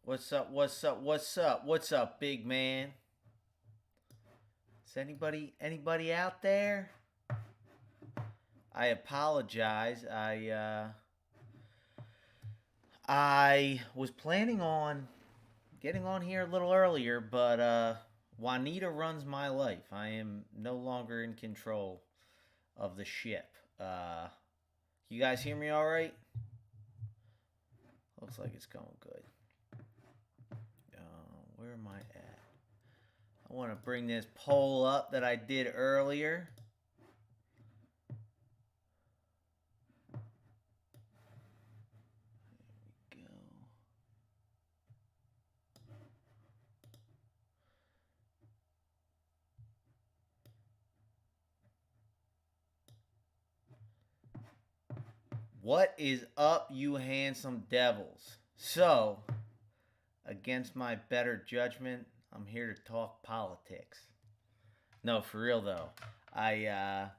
What's up? What's up? What's up? What's up, big man? Is anybody out there? I apologize. I was planning on getting on here a little earlier, but Juanita runs my life. I am no longer in control of the ship. You guys hear me all right? Looks like it's going good. Where am I at? I want to bring this poll up that I did earlier. There we go. What is up, you handsome devils? So, against my better judgment, I'm here to talk politics. No, for real though. I've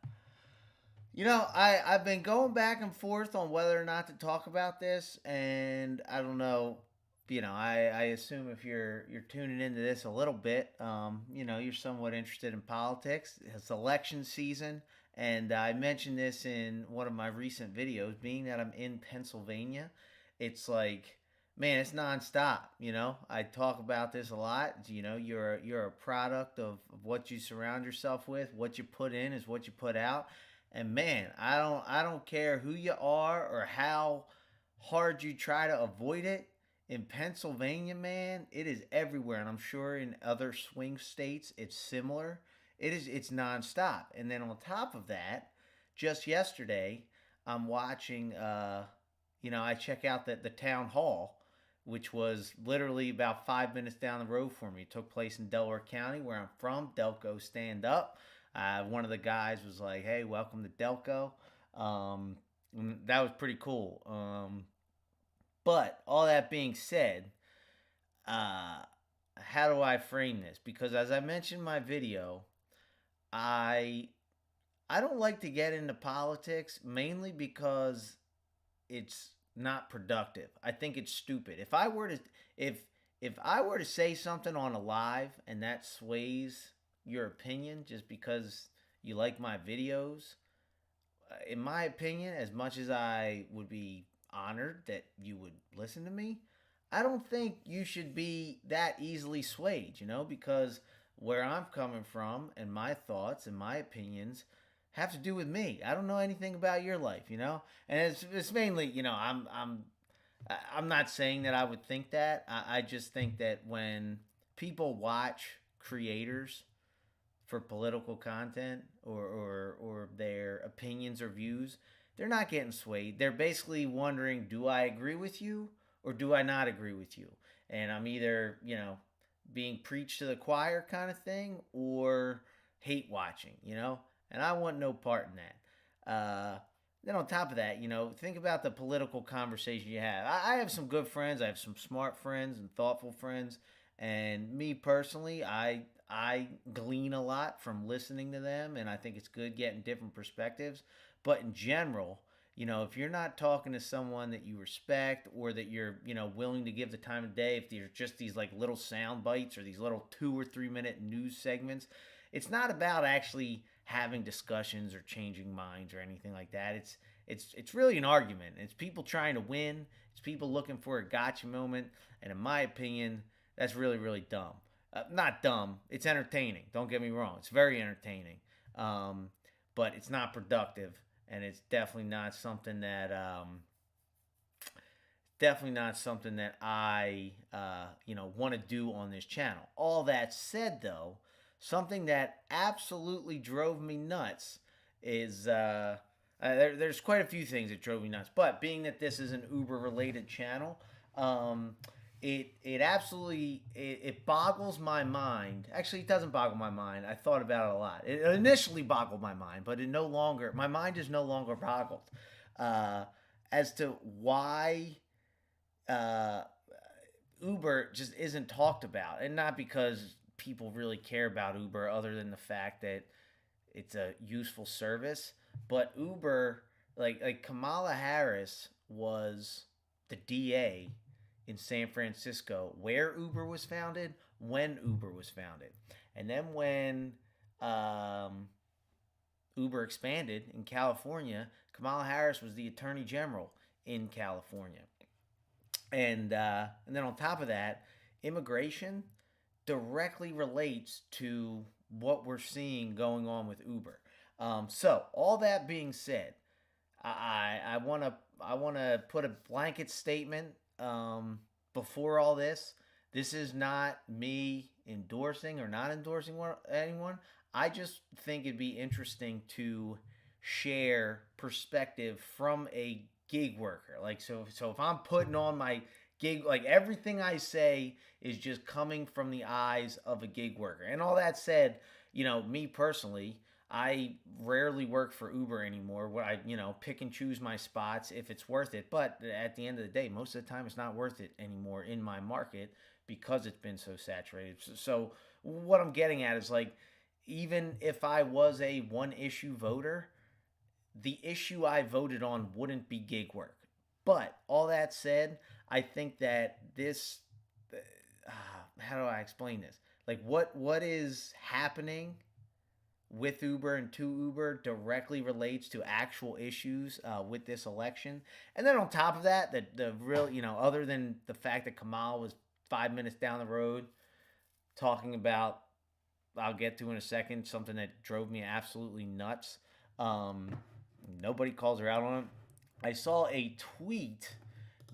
been going back and forth on whether or not to talk about this, and I don't know. I assume if you're tuning into this a little bit, you're somewhat interested in politics. It's election season, and I mentioned this in one of my recent videos. Being that I'm in Pennsylvania, it's like, man, it's nonstop. I talk about this a lot. You're a product of what you surround yourself with. What you put in is what you put out. And man, I don't care who you are or how hard you try to avoid it. In Pennsylvania, man, it is everywhere, and I'm sure in other swing states it's similar. It's nonstop. And then on top of that, just yesterday, I'm watching. I check out the town hall, which was literally about 5 minutes down the road for me. It took place in Delaware County, where I'm from. Delco stand up. One of the guys was like, "Hey, welcome to Delco." That was pretty cool. But all that being said, uh, how do I frame this? Because as I mentioned in my video, I I don't like to get into politics mainly because it's not productive. I think it's stupid. If if I were to say something on a live and that sways your opinion just because you like my videos, in my opinion, as much as I would be honored that you would listen to me, I don't think you should be that easily swayed, because where I'm coming from and my thoughts and my opinions have to do with me. I don't know anything about your life. And it's mainly, I'm not saying that I would think that. I just think that when people watch creators for political content or their opinions or views, they're not getting swayed. They're basically wondering, do I agree with you or do I not agree with you? And I'm either, being preached to the choir kind of thing or hate watching. And I want no part in that. Then on top of that, think about the political conversation you have. I have some good friends. I have some smart friends and thoughtful friends. And me personally, I glean a lot from listening to them, and I think it's good getting different perspectives. But in general, if you're not talking to someone that you respect or that you're, willing to give the time of day, if there's just these like little sound bites or these little 2 or 3 minute news segments, it's not about actually having discussions or changing minds or anything like that. It's really an argument. It's people trying to win. It's people looking for a gotcha moment, and in my opinion, that's really really dumb. Not dumb. It's entertaining. Don't get me wrong. It's very entertaining, but it's not productive, and it's definitely not something that I want to do on this channel. All that said, though, something that absolutely drove me nuts is there's quite a few things that drove me nuts, but being that this is an Uber related channel, um, it absolutely it boggles my mind. Actually, it doesn't boggle my mind. I thought about it a lot. It initially boggled my mind, but my mind is no longer boggled uh, as to why uh, Uber just isn't talked about, and not because people really care about Uber, other than the fact that it's a useful service. But Uber, like Kamala Harris was the DA in San Francisco, where Uber was founded, when Uber was founded. And then when um, Uber expanded in California, Kamala Harris was the Attorney General in California. And then on top of that, immigration directly relates to what we're seeing going on with Uber. So all that being said, I want to put a blanket statement before all this. This is not me endorsing or not endorsing anyone. I just think it'd be interesting to share perspective from a gig worker. Like so if I'm putting on my gig, like everything I say is just coming from the eyes of a gig worker. And all that said, me personally, I rarely work for Uber anymore. Where I, pick and choose my spots if it's worth it. But at the end of the day, most of the time, it's not worth it anymore in my market because it's been so saturated. So what I'm getting at is like, even if I was a one issue voter, the issue I voted on wouldn't be gig work. But all that said, I think that this, how do I explain this? Like what is happening with Uber and to Uber directly relates to actual issues with this election. And then on top of that, the real, other than the fact that Kamala was 5 minutes down the road talking about, I'll get to in a second, something that drove me absolutely nuts. Um, Nobody calls her out on it. I saw a tweet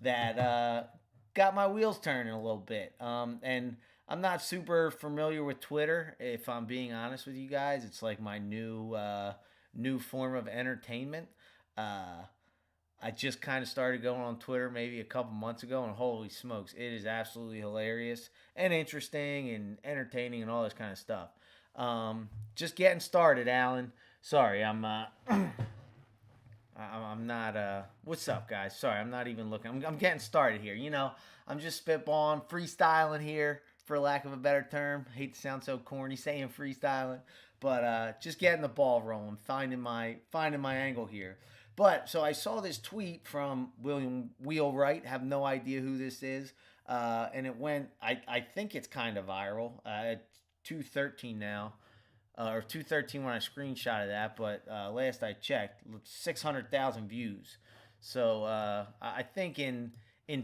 that got my wheels turning a little bit. And I'm not super familiar with Twitter, if I'm being honest with you guys. It's like my new form of entertainment. Uh, I just kind of started going on Twitter maybe a couple months ago, and holy smokes, it is absolutely hilarious and interesting and entertaining and all this kind of stuff. Just getting started, Alan. Sorry, I'm not. What's up, guys? Sorry, I'm not even looking. I'm getting started here. I'm just spitballing, freestyling here, for lack of a better term. I hate to sound so corny saying freestyling, but just getting the ball rolling, finding my angle here. But so I saw this tweet from William Wheelwright. Have no idea who this is, and it went. I think it's kind of viral. At 2:13 now, or 213 when I screenshotted that, but last I checked, 600,000 views. So I think in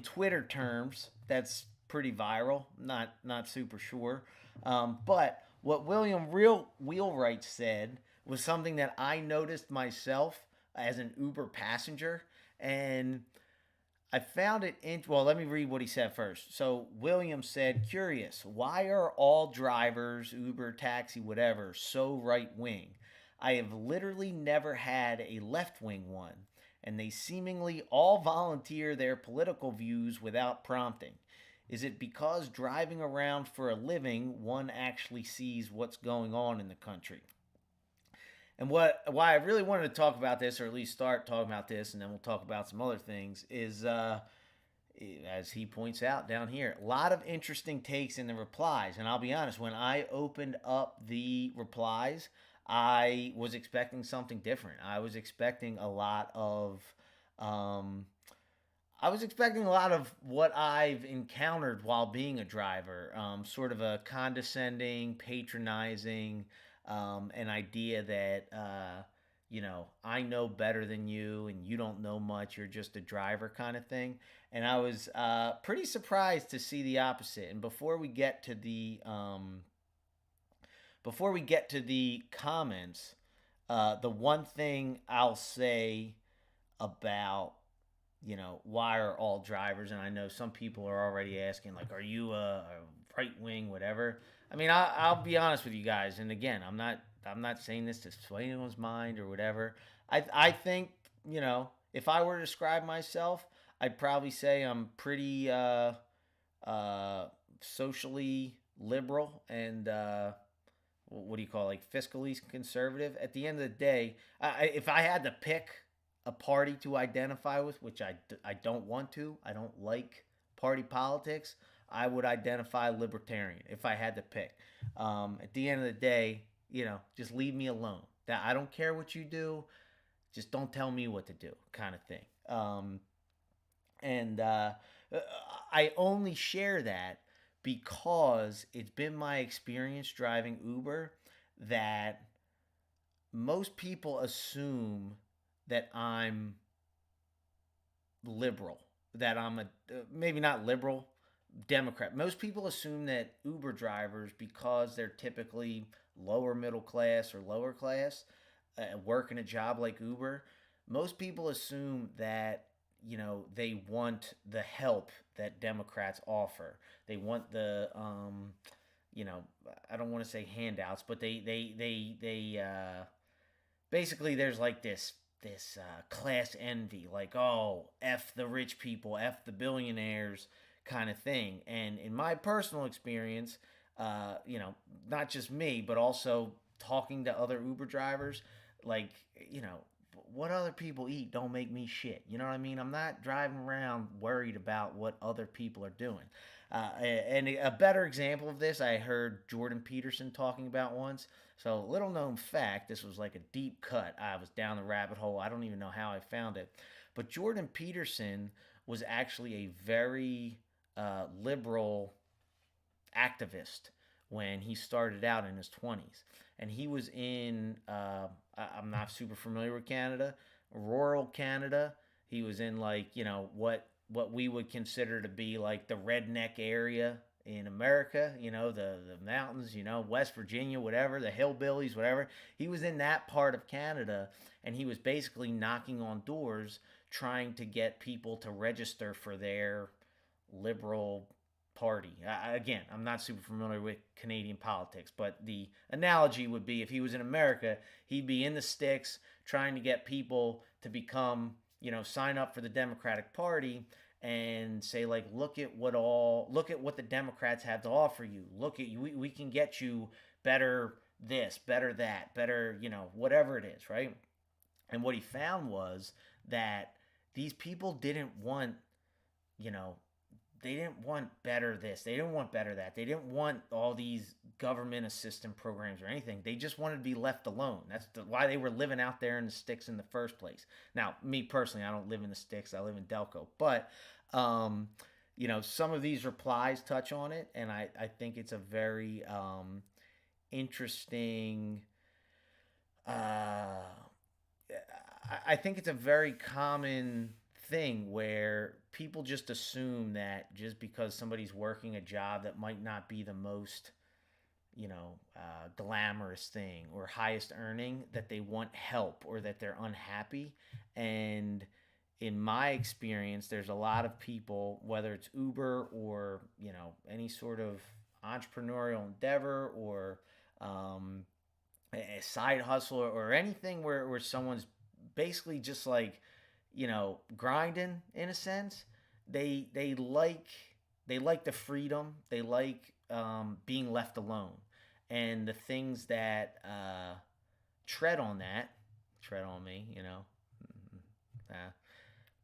Twitter terms, that's pretty viral. Not super sure, but what William Real Wheelwright said was something that I noticed myself as an Uber passenger, and I found it in. Well, let me read what he said first. So William said, "Curious, why are all drivers, Uber, taxi, whatever, so right wing? I have literally never had a left wing one, and they seemingly all volunteer their political views without prompting. Is it because driving around for a living, one actually sees what's going on in the country?" And why I really wanted to talk about this, or at least start talking about this, and then we'll talk about some other things, is as he points out down here, a lot of interesting takes in the replies. And I'll be honest, when I opened up the replies, I was expecting something different. Um, I was expecting a lot of what I've encountered while being a driver, sort of a condescending, patronizing, an idea that I know better than you, and you don't know much. You're just a driver, kind of thing. And I was pretty surprised to see the opposite. And before we get to the comments, the one thing I'll say about why are all drivers, and I know some people are already asking, like, are you a right wing, whatever. I mean, I'll be honest with you guys, and again, I'm not saying this to sway anyone's mind or whatever. I think, if I were to describe myself, I'd probably say I'm pretty socially liberal and what do you call it, like fiscally conservative. At the end of the day, if I had to pick a party to identify with, which I don't want to, I don't like party politics, I would identify libertarian if I had to pick. At the end of the day, just leave me alone. That I don't care what you do, just don't tell me what to do, kind of thing. And I only share that because it's been my experience driving Uber that most people assume that I'm liberal, that I'm a maybe not liberal, Democrat. Most people assume that Uber drivers, because they're typically lower middle class or lower class, working a job like Uber, most people assume that they want the help that Democrats offer. They want the you know I don't want to say handouts, but they basically there's like this class envy, like, oh, f the rich people, f the billionaires kind of thing. And in my personal experience, not just me, but also talking to other Uber drivers, like, you know, what other people eat don't make me shit. You know what I mean? I'm not driving around worried about what other people are doing. And a better example of this, I heard Jordan Peterson talking about once. So, little known fact, this was like a deep cut. I was down the rabbit hole. I don't even know how I found it. But Jordan Peterson was actually a very liberal activist when he started out in his 20s. And he was in, I'm not super familiar with Canada, rural Canada. He was in, like, what we would consider to be like the redneck area in America, the mountains, West Virginia, whatever, the hillbillies, whatever. He was in that part of Canada, and he was basically knocking on doors trying to get people to register for their liberal party. Again, I'm not super familiar with Canadian politics, but the analogy would be if he was in America, he'd be in the sticks trying to get people to become, sign up for the Democratic Party and say, like, look at what the Democrats have to offer you. Look at you, we can get you better this, better that, better, whatever it is, right? And what he found was that these people didn't want, you know, they didn't want better this. They didn't want better that. They didn't want all these government assistance programs or anything. They just wanted to be left alone. Why they were living out there in the sticks in the first place. Now, me personally, I don't live in the sticks. I live in Delco. But, some of these replies touch on it. And I think it's a very interesting. I think it's a very common thing where people just assume that just because somebody's working a job that might not be the most, glamorous thing or highest earning, that they want help or that they're unhappy. And in my experience, there's a lot of people, whether it's Uber or, any sort of entrepreneurial endeavor or a side hustle or anything where someone's basically just like, grinding in a sense. They like the freedom. They like being left alone, and the things that tread on that, tread on me,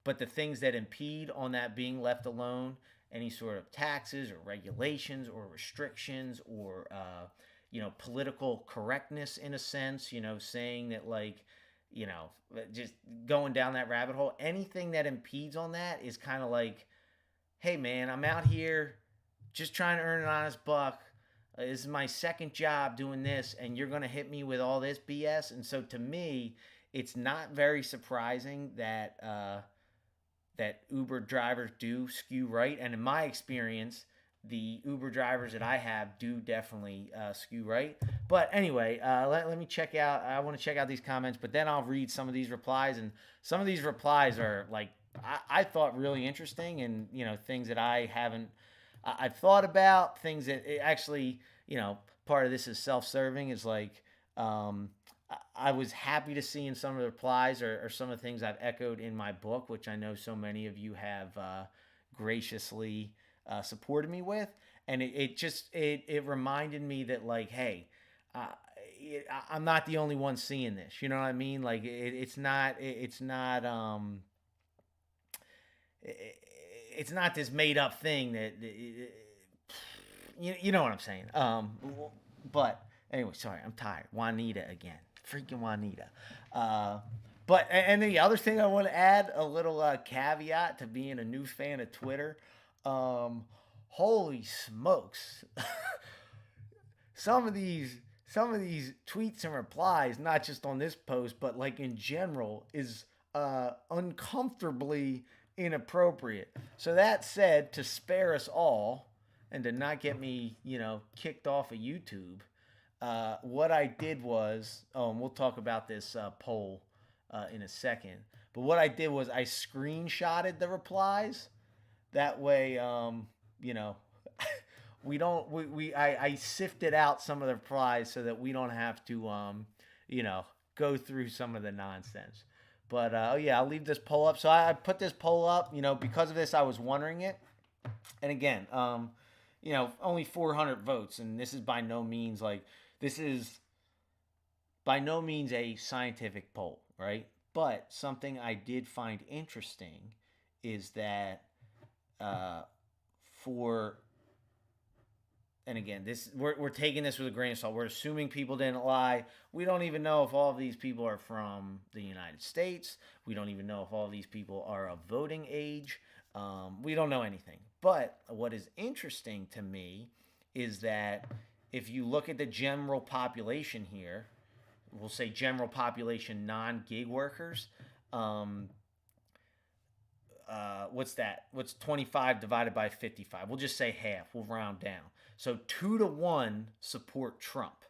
but the things that impede on that being left alone, any sort of taxes or regulations or restrictions or political correctness in a sense, saying that, like, just going down that rabbit hole, anything that impedes on that is kind of like, hey man, I'm out here just trying to earn an honest buck. This is my second job doing this, and you're going to hit me with all this BS. And so to me, it's not very surprising that Uber drivers do skew right. And in my experience, the Uber drivers that I have do definitely skew right. But anyway, let me check out. I want to check out these comments, but then I'll read some of these replies. And some of these replies are like I thought really interesting, and things that I've thought about, things that actually part of this is self-serving. Is like I was happy to see in some of the replies or some of the things I've echoed in my book, which I know so many of you have graciously supported me with. And it reminded me that, like, hey, uh, I'm not the only one seeing this. You know what I mean? Like, it's not this made up thing that you know what I'm saying. But anyway, sorry, I'm tired. Juanita again, freaking Juanita. But the other thing I want to add, a little caveat to being a new fan of Twitter. Um, Holy smokes! some of these some of these tweets and replies, not just on this post, but like in general, is uncomfortably inappropriate. So that said, to spare us all and to not get me, kicked off of YouTube, what I did was, oh, and we'll talk about this poll in a second. But what I did was I screenshotted the replies. That way, you know, we don't I sifted out some of the replies so that we don't have to you know go through some of the nonsense. But oh yeah, I'll leave this poll up. So I put this poll up, because of this I was wondering it. And again, only 400 votes, and this is by no means this is by no means a scientific poll, right? But something I did find interesting is that uh, for and again, this we're taking this with a grain of salt. We're assuming people didn't lie. We don't even know if all of these people are from the United States. We don't even know if all of these people are of voting age. We don't know anything. But what is interesting to me is that if you look at the general population here, we'll say general population non-gig workers. Um, what's that? What's 25 divided by 55? We'll just say half. We'll round down. So 2-1 support Trump,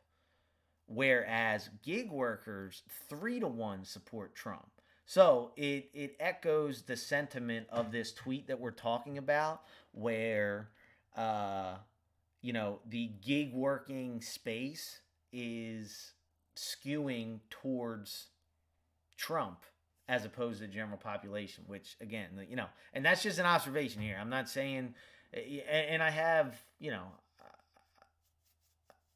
whereas gig workers 3-1 support Trump. So it echoes the sentiment of this tweet that we're talking about, where the gig working space is skewing towards Trump as opposed to the general population, which again, and that's just an observation here. I'm not saying, and I have,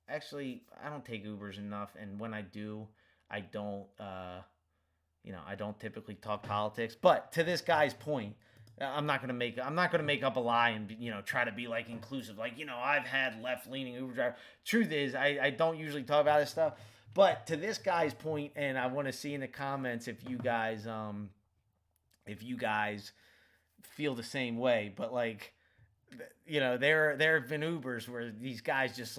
actually, I don't take Ubers enough, and when I do, I don't, I don't typically talk politics. But to this guy's point, I'm not gonna make up a lie and try to be like inclusive. Like I've had left leaning Uber driver. Truth is, I don't usually talk about this stuff. But to this guy's point, and I want to see in the comments if you guys feel the same way. But like, there have been Ubers where these guys just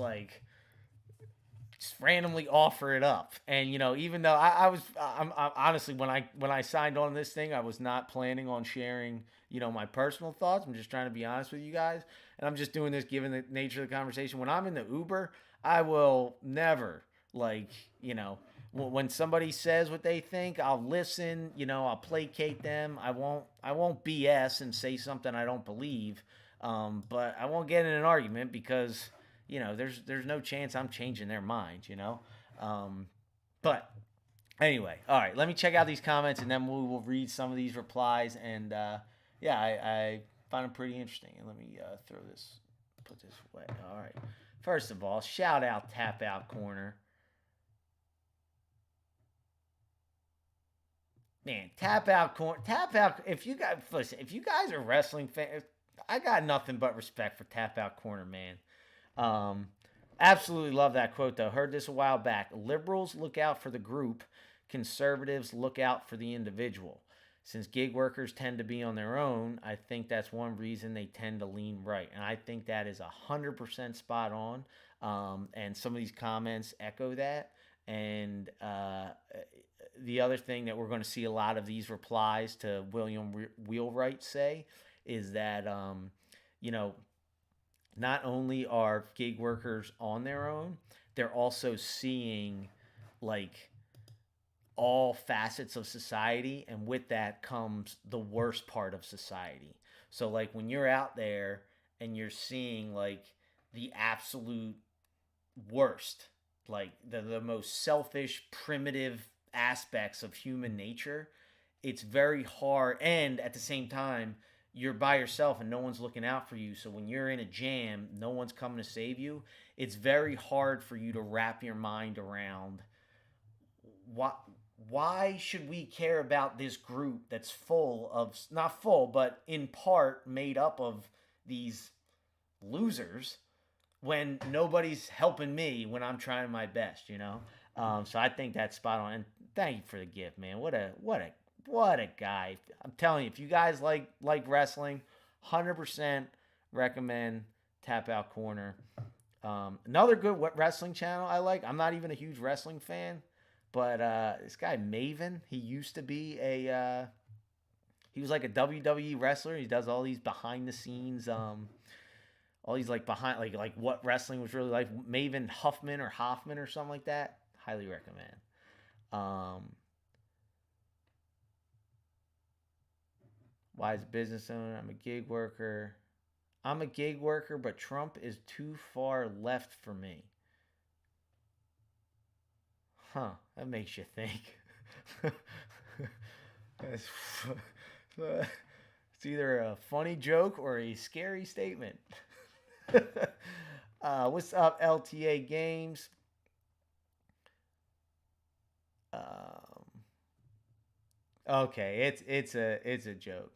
randomly offer it up. And even though I'm honestly, when I signed on this thing, I was not planning on sharing my personal thoughts. I'm just trying to be honest with you guys, and I'm just doing this given the nature of the conversation. When I'm in the Uber, I will never when somebody says what they think, I'll listen. I'll placate them. I won't BS and say something I don't believe. But I won't get in an argument because there's no chance I'm changing their mind. But anyway, all right. Let me check out these comments and then we will read some of these replies. And yeah, I find them pretty interesting. And let me put this away. All right. First of all, shout out Tap Out Corner. Man, Tap Out Corner, Tap Out. If you guys listen, if you guys are wrestling fans, I got nothing but respect for Tap Out Corner, man. Um, Absolutely love that quote, though. Heard this a while back. Liberals look out for the group, conservatives look out for the individual. Since gig workers tend to be on their own, I think that's one reason they tend to lean right. And I think that is 100% spot on. And some of these comments echo that. And the other thing that we're going to see a lot of these replies to William Wheelwright say is that, you know, not only are gig workers on their own, they're also seeing like all facets of society, and with that comes the worst part of society. So like when you're out there and you're seeing like the absolute worst, like the most selfish, primitive aspects of human nature, it's very hard. And at the same time, you're by yourself and no one's looking out for you. So when you're in a jam, no one's coming to save you. It's very hard for you to wrap your mind around why why should we care about this group that's full of, not full, but in part made up of these losers when nobody's helping me when I'm trying my best, you know? So I think that's spot on. And thank you for the gift, man. What a guy. I'm telling you, if you guys like wrestling, 100%, recommend Tap Out Corner. Another good wrestling channel I like. I'm not even a huge wrestling fan, but this guy Maven, he used to be he was like a WWE wrestler. He does all these behind the scenes, all these like behind like what wrestling was really like. Maven Huffman or Hoffman or something like that. Highly recommend. Um, Wise business owner. I'm a gig worker. I'm a gig worker, but Trump is too far left for me. Huh, that makes you think. it's, it's either a funny joke or a scary statement. What's up, LTA Games? Um, okay, it's a joke.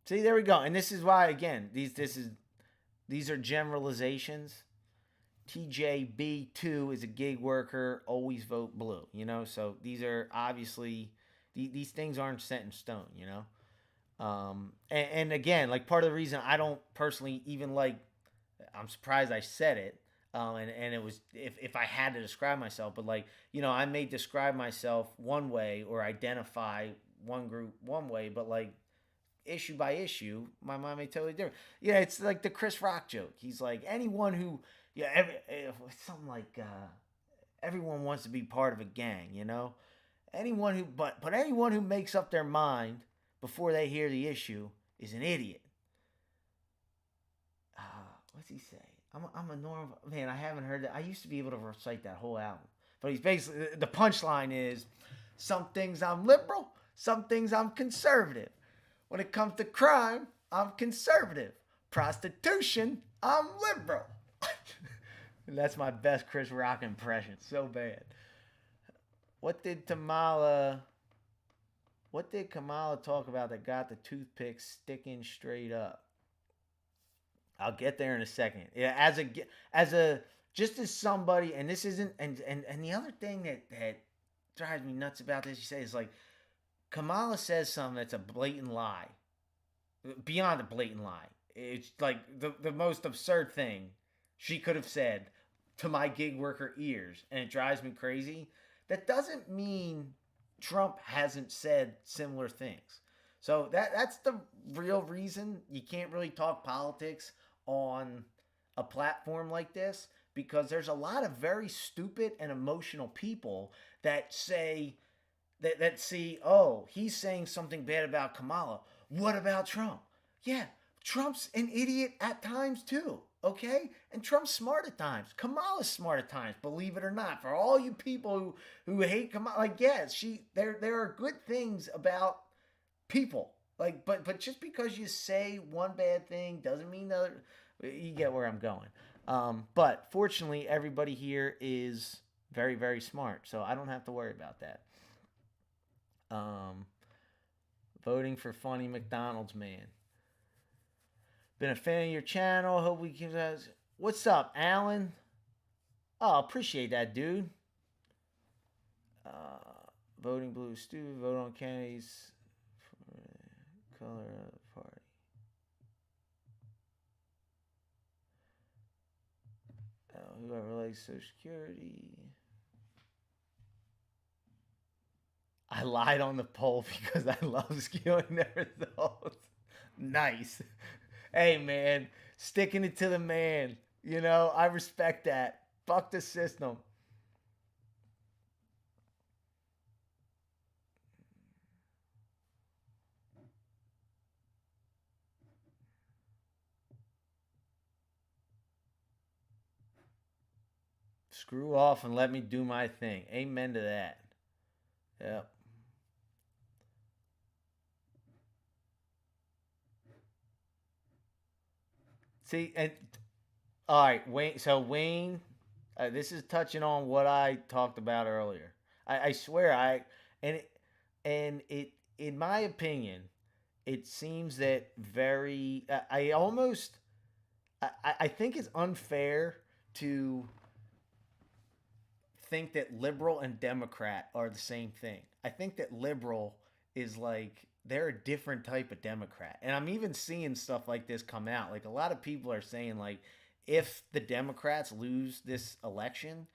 See, there we go. And this is why again, these are generalizations. TJB2 is a gig worker, always vote blue, you know? So these are obviously these things aren't set in stone, you know? And again, like part of the reason I don't personally even like, I'm surprised I said it. And it was if I had to describe myself, but like, you know, I may describe myself one way or identify one group one way, but like issue by issue, my mind may totally different. Yeah, it's like the Chris Rock joke. He's like anyone who, yeah, something like everyone wants to be part of a gang, you know. Anyone who, but anyone who makes up their mind before they hear the issue is an idiot. Uh, what's he say? I'm a normal man. I haven't heard that. I used to be able to recite that whole album, but he's basically the punchline is, some things I'm liberal, some things I'm conservative. When it comes to crime, I'm conservative. Prostitution, I'm liberal. And that's my best Chris Rock impression. So bad. What did Kamala What did Kamala talk about that got the toothpick sticking straight up? I'll get there in a second. Yeah, as a just as somebody, and this isn't, and the other thing that drives me nuts about this, you say, is like Kamala says something that's a blatant lie, beyond a blatant lie. It's like the most absurd thing she could have said to my gig worker ears, and it drives me crazy. That doesn't mean Trump hasn't said similar things. So that's the real reason you can't really talk politics on a platform like this, because there's a lot of very stupid and emotional people that say that see, oh, he's saying something bad about Kamala. What about Trump? Yeah, Trump's an idiot at times too. Okay? And Trump's smart at times. Kamala's smart at times, believe it or not. For all you people who hate Kamala, like, yes, there are good things about people. Like, but just because you say one bad thing doesn't mean the other. You get where I'm going. But fortunately, everybody here is very, very smart, so I don't have to worry about that. Voting for funny McDonald's man. Been a fan of your channel. Hope we can. What's up, Alan? Oh, appreciate that, dude. Voting blue, stupid. Vote on candidates for color of the party. Whoever likes Social Security. I lied on the poll because I love skewing the results. Nice. Hey, man, sticking it to the man. You know, I respect that. Fuck the system. Screw off and let me do my thing. Amen to that. Yep. See, and all right, Wayne. So Wayne, this is touching on what I talked about earlier. I swear, and it, and it, in my opinion, it seems that very. I almost, I think it's unfair to think that liberal and Democrat are the same thing. I think that liberal is like they're a different type of Democrat. And I'm even seeing stuff like this come out. Like a lot of people are saying like if the Democrats lose this election,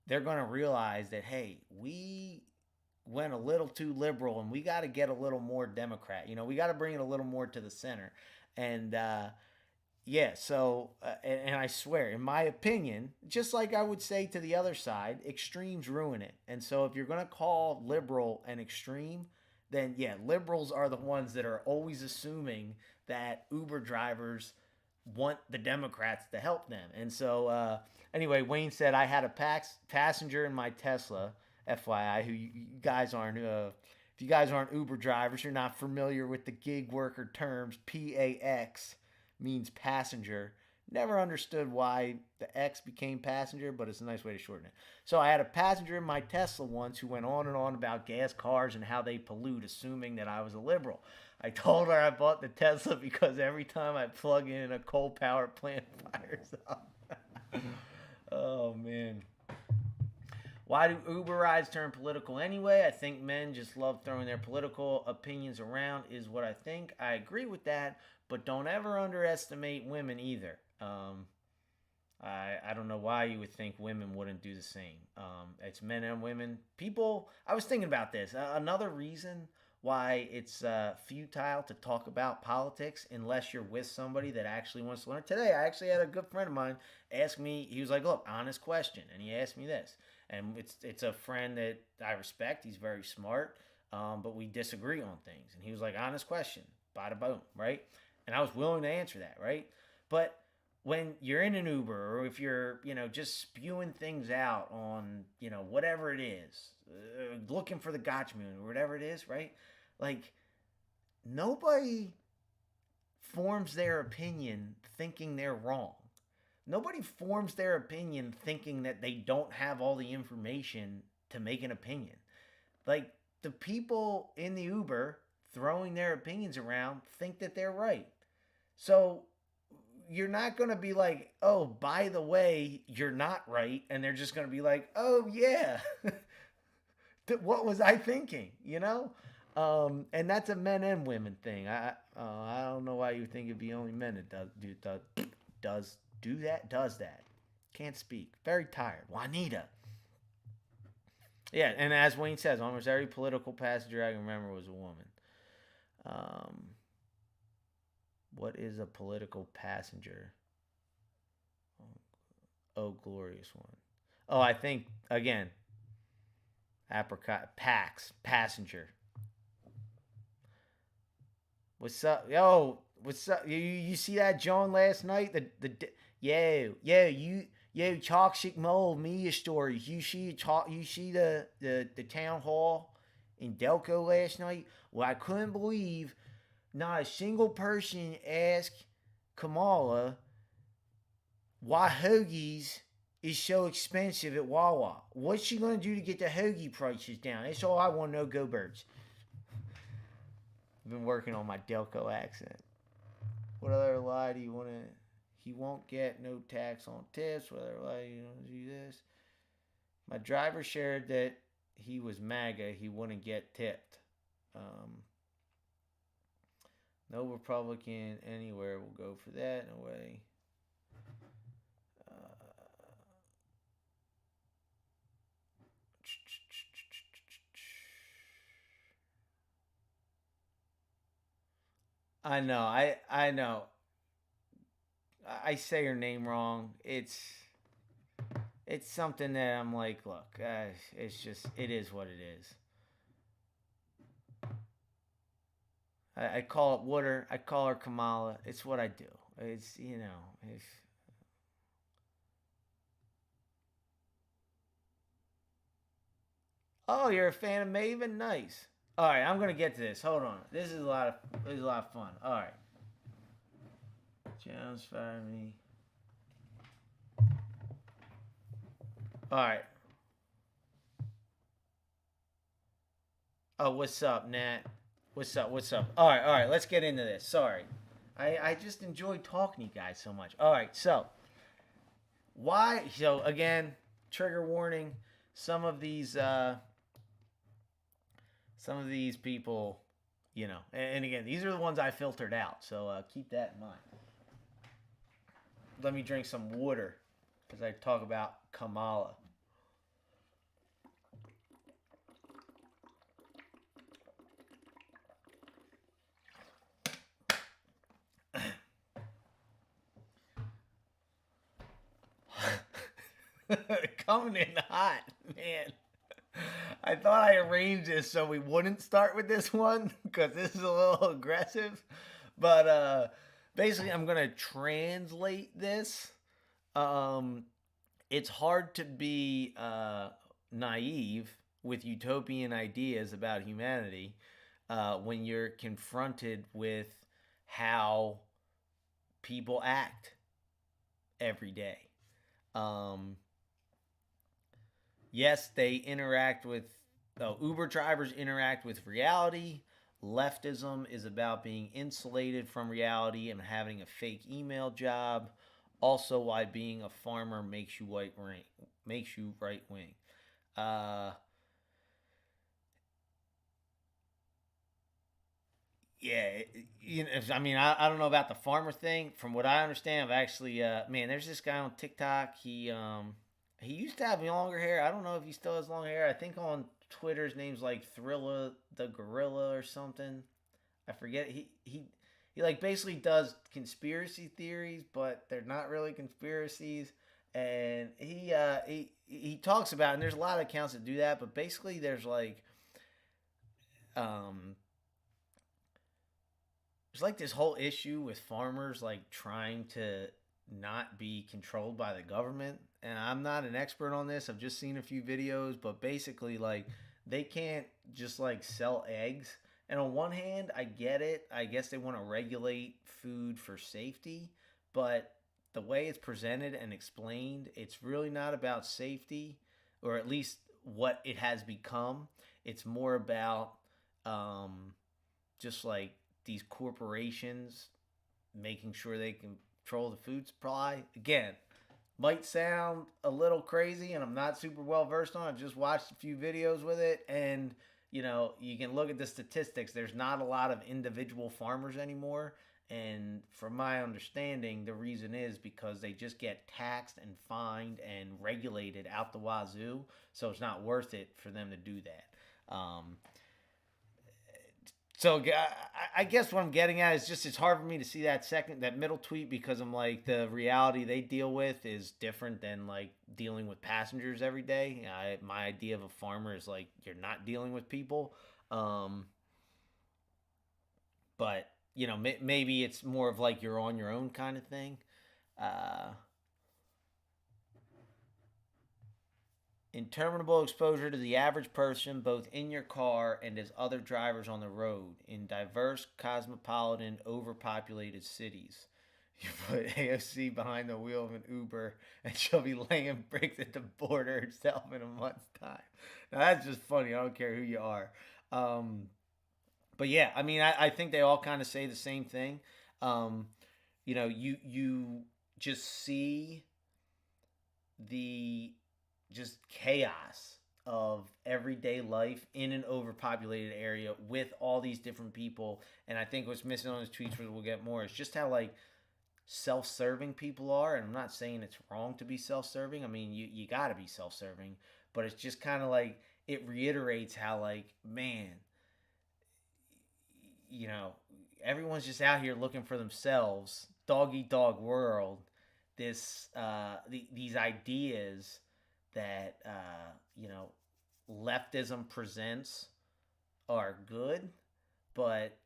they're going to realize that hey, we went a little too liberal and we got to get a little more Democrat. You know, we got to bring it a little more to the center. And yeah, so, and I swear, in my opinion, just like I would say to the other side, extremes ruin it. And so if you're going to call liberal an extreme, then yeah, liberals are the ones that are always assuming that Uber drivers want the Democrats to help them. And so, anyway, Wayne said, I had a passenger in my Tesla, FYI, who you guys aren't, if you guys aren't Uber drivers, you're not familiar with the gig worker terms, PAX means passenger. Never understood why the X became passenger, but it's a nice way to shorten it. So I had a passenger in my Tesla once who went on and on about gas cars and how they pollute, assuming that I was a liberal. I told her I bought the Tesla because every time I plug in a coal power plant fires up. Oh, man. Why do Uber rides turn political anyway? I think men just love throwing their political opinions around is what I think. I agree with that, but don't ever underestimate women either. I don't know why you would think women wouldn't do the same. It's men and women. People, I was thinking about this. Another reason why it's futile to talk about politics unless you're with somebody that actually wants to learn. Today, I actually had a good friend of mine ask me, he was like, look, honest question. And he asked me this. And it's a friend that I respect. He's very smart, but we disagree on things. And he was like, honest question, bada boom, right? And I was willing to answer that, right? But when you're in an Uber or if you're, just spewing things out on, whatever it is, looking for the gotcha moon or whatever it is, right? Like, nobody forms their opinion thinking they're wrong. Nobody forms their opinion thinking that they don't have all the information to make an opinion. Like, the people in the Uber throwing their opinions around think that they're right. So you're not going to be like, oh, by the way, you're not right. And they're just going to be like, oh, yeah. What was I thinking? And that's a men and women thing. I don't know why you think it'd be only men that does that. Can't speak. Very tired. Juanita. Yeah, and as Wayne says, almost every political passenger I can remember was a woman. What is a political passenger? Oh, glorious one. Oh, I think, again, apricot, passenger. What's up? Yo, what's up? You see that John last night? Yo, toxic mold media stories. You see the town hall in Delco last night? Well, I couldn't believe not a single person asked Kamala why hoagies is so expensive at Wawa. What's she gonna do to get the hoagie prices down? That's all I want to know. Go Birds. I've been working on my Delco accent. What other lie do you want to? He won't get no tax on tips. What other lie do you want to do this? My driver shared that he was MAGA. He wouldn't get tipped. No Republican anywhere will go for that. No way. I know. I know. I say her name wrong. It's something that I'm like, look, it's just it is what it is. I call it water. I call her Kamala. It's what I do. It's if oh, you're a fan of Maven, nice. All right, I'm gonna get to this. Hold on. This is a lot of fun. All right. Jones fire me. All right. Oh, what's up, Nat? What's up? What's up? All right. Let's get into this. Sorry. I just enjoy talking to you guys so much. All right, so why? So again, trigger warning. some of these people, and again, these are the ones I filtered out. So keep that in mind. Let me drink some water as I talk about Kamala. Coming in hot, man. I thought I arranged this so we wouldn't start with this one because this is a little aggressive. But basically, I'm going to translate this. Um, it's hard to be naive with utopian ideas about humanity when you're confronted with how people act every day. Um, yes, they interact with Uber drivers interact with reality. Leftism is about being insulated from reality and having a fake email job. Also, why being a farmer makes you right wing. Uh, yeah, I mean, I don't know about the farmer thing. From what I understand, I've actually, man, there's this guy on TikTok. He used to have longer hair. I don't know if he still has long hair. I think on Twitter his name's like Thrilla the Gorilla or something. I forget. He like basically does conspiracy theories, but they're not really conspiracies. And he talks about, and there's a lot of accounts that do that, but basically um there's like this whole issue with farmers like trying to not be controlled by the government. And I'm not an expert on this. I've just seen a few videos, but basically like they can't just like sell eggs. And on one hand, I get it. I guess they want to regulate food for safety, but the way it's presented and explained, it's really not about safety, or at least what it has become. It's more about um, just like these corporations making sure they can control the food supply. Again, might sound a little crazy, and I'm not super well versed on it. I've just watched a few videos with it, and you can look at the statistics. There's not a lot of individual farmers anymore. And from my understanding, the reason is because they just get taxed and fined and regulated out the wazoo. So it's not worth it for them to do that. So I guess what I'm getting at is just it's hard for me to see that middle tweet because I'm like the reality they deal with is different than like dealing with passengers every day. My idea of a farmer is like you're not dealing with people, um, but maybe it's more of like you're on your own kind of thing. Uh, Interminable exposure to the average person, both in your car and as other drivers on the road, in diverse, cosmopolitan, overpopulated cities. You put AOC behind the wheel of an Uber, and she'll be laying bricks at the border herself in a month's time. Now that's just funny. I don't care who you are. Um, but yeah, I mean, I think they all kind of say the same thing. Um, you just see the just chaos of everyday life in an overpopulated area with all these different people. And I think what's missing on his tweets, which we'll get more, is just how like self-serving people are. And I'm not saying it's wrong to be self-serving. I mean, you got to be self-serving, but it's just kind of like it reiterates how like man, you know, everyone's just out here looking for themselves. Dog eat dog world. These ideas that leftism presents are good, but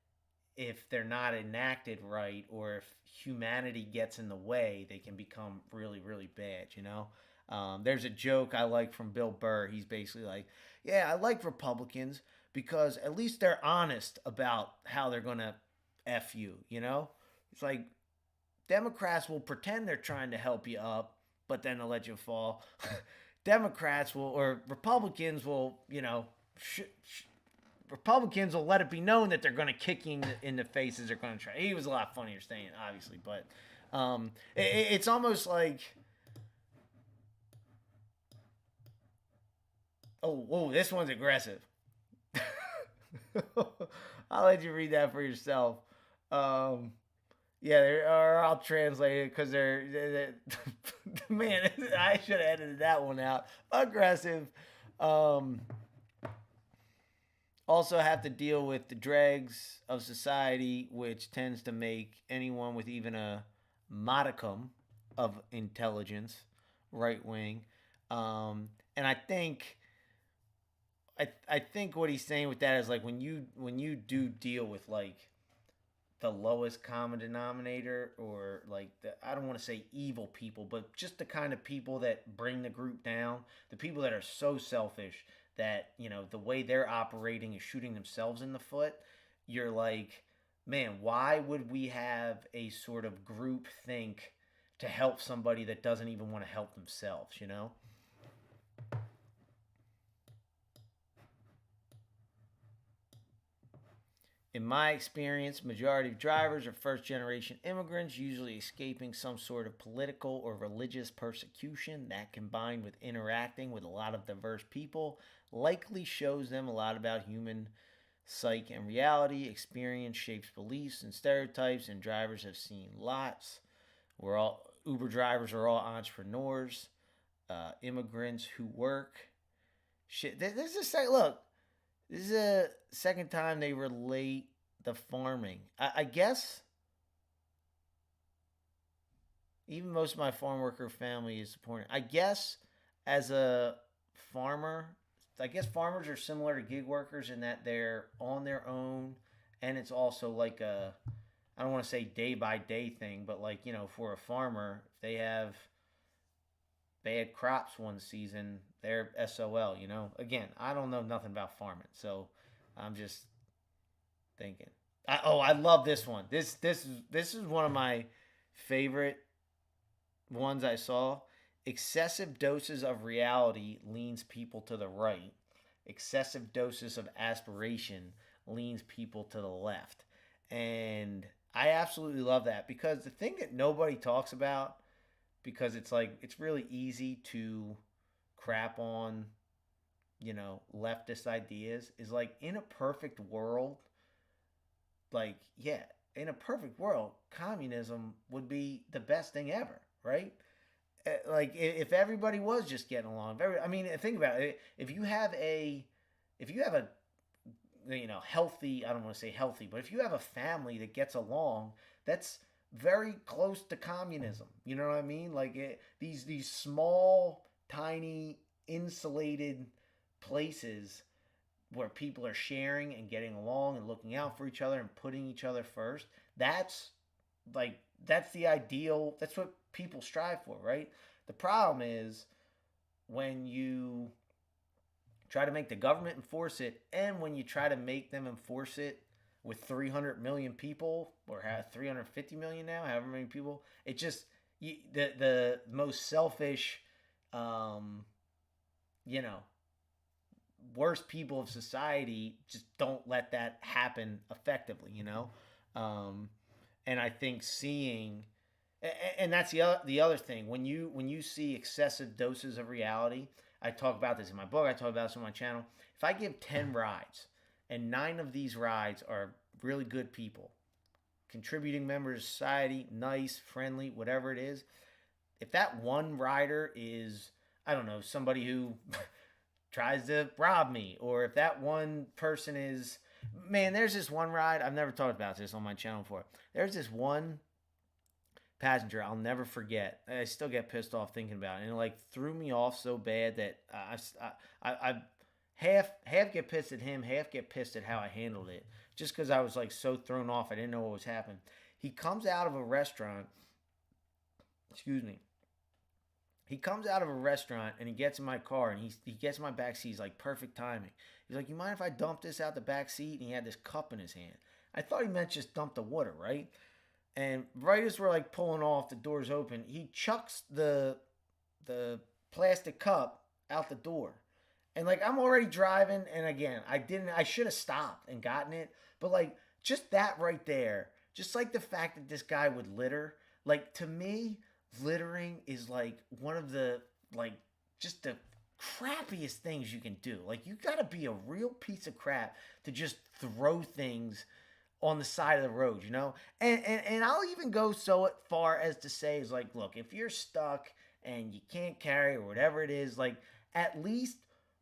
if they're not enacted right or if humanity gets in the way, they can become really, really bad, there's a joke I like from Bill Burr. He's basically like, yeah, I like Republicans because at least they're honest about how they're going to F you. It's like Democrats will pretend they're trying to help you up, but then they'll let you fall. Democrats will, or Republicans will, Republicans will let it be known that they're going to kick you in the faces. They're going to try. He was a lot funnier saying, obviously, but it's almost like Oh, this one's aggressive. I'll let you read that for yourself. Um, yeah, or I'll translate it because man, I should have edited that one out. Aggressive. Um, Also have to deal with the dregs of society, which tends to make anyone with even a modicum of intelligence right wing. And I think what he's saying with that is like when you do deal with like the lowest common denominator, or like I don't want to say evil people, but just the kind of people that bring the group down, the people that are so selfish that, the way they're operating is shooting themselves in the foot. You're like, man, why would we have a sort of group think to help somebody that doesn't even want to help themselves? In my experience, majority of drivers are first generation immigrants, usually escaping some sort of political or religious persecution. That, combined with interacting with a lot of diverse people, likely shows them a lot about human psyche and reality. Experience shapes beliefs and stereotypes, and drivers have seen lots. We're all Uber drivers are all entrepreneurs, immigrants who work. Shit, this is look. This is the second time they relate the farming. I guess even most of my farm worker family is supporting. I guess as a farmer, I guess farmers are similar to gig workers in that they're on their own, and it's also like I don't want to say day by day thing, but like, for a farmer, if they have bad crops one season, they're SOL. Again, I don't know nothing about farming, so I'm just thinking. I love this one. This is one of my favorite ones I saw. Excessive doses of reality leans people to the right. Excessive doses of aspiration leans people to the left. And I absolutely love that, because the thing that nobody talks about, because it's like it's really easy to crap on, leftist ideas, is like in a perfect world, like, yeah, in a perfect world, communism would be the best thing ever, right? Like if everybody was just getting along. I mean, think about it. If you have a healthy, I don't want to say healthy, but if you have a family that gets along, that's very close to communism. You know what I mean? Like these small, tiny, insulated places where people are sharing and getting along and looking out for each other and putting each other first. That's like that's the ideal. That's what people strive for, right? The problem is when you try to make the government enforce it, and when you try to make them enforce it with 300 million people, or 350 million now, however many people, it just the most selfish, um, you know, worst people of society just don't let that happen effectively. Um, and I think seeing, and that's the other thing, when you see excessive doses of reality. I talk about this in my book. I talk about this on my channel. If I give 10 rides, and 9 of these rides are really good people, contributing members of society, nice, friendly, whatever it is, if that one rider is, I don't know, somebody who tries to rob me, or if that one person is, man, there's this one ride, I've never talked about this on my channel before. There's this one passenger I'll never forget. I still get pissed off thinking about it, and it like threw me off so bad that I half get pissed at him, half get pissed at how I handled it, just because I was like so thrown off. I didn't know what was happening. He comes out of a restaurant. Excuse me. He comes out of a restaurant and he gets in my car, and he gets in my back seat. He's like, perfect timing. He's like, you mind if I dump this out the back seat? And he had this cup in his hand. I thought he meant just dump the water, right? And right as we're like pulling off, the door's open. He chucks the plastic cup out the door. And like I'm already driving, and again, I should have stopped and gotten it. But like just that right there, just like the fact that this guy would litter, like to me, littering is like one of the like just the crappiest things you can do. Like, you got to be a real piece of crap to just throw things on the side of the road, you know? And I'll even go so far as to say, is like, look, if you're stuck and you can't carry or whatever it is, like, at least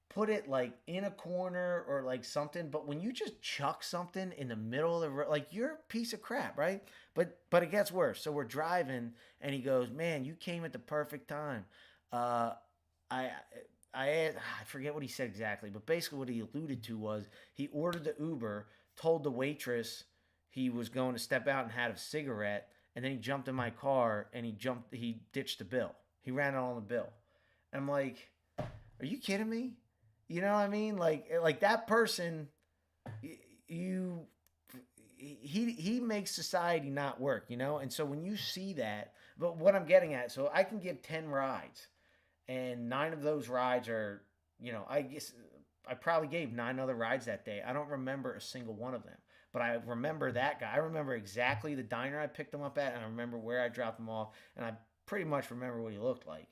put it like in a corner or like something. But when you just chuck something in the middle of the road, like, you're a piece of crap, right? But it gets worse. So we're driving and he goes, man, you came at the perfect time. uh I I forget what he said exactly, but basically what he alluded to was he ordered the Uber, told the waitress he was going to step out and had a cigarette, and then he jumped in my car and he ditched the bill. He ran it on the bill. And I'm like, are you kidding me? You know what I mean? Like that person, you he makes society not work, you know? And so when you see that, but what I'm getting at, so I can give 10 rides and 9 of those rides are, I guess I probably gave 9 other rides that day. I don't remember a single one of them, but I remember that guy. I remember exactly the diner I picked him up at, and I remember where I dropped him off, and I pretty much remember what he looked like.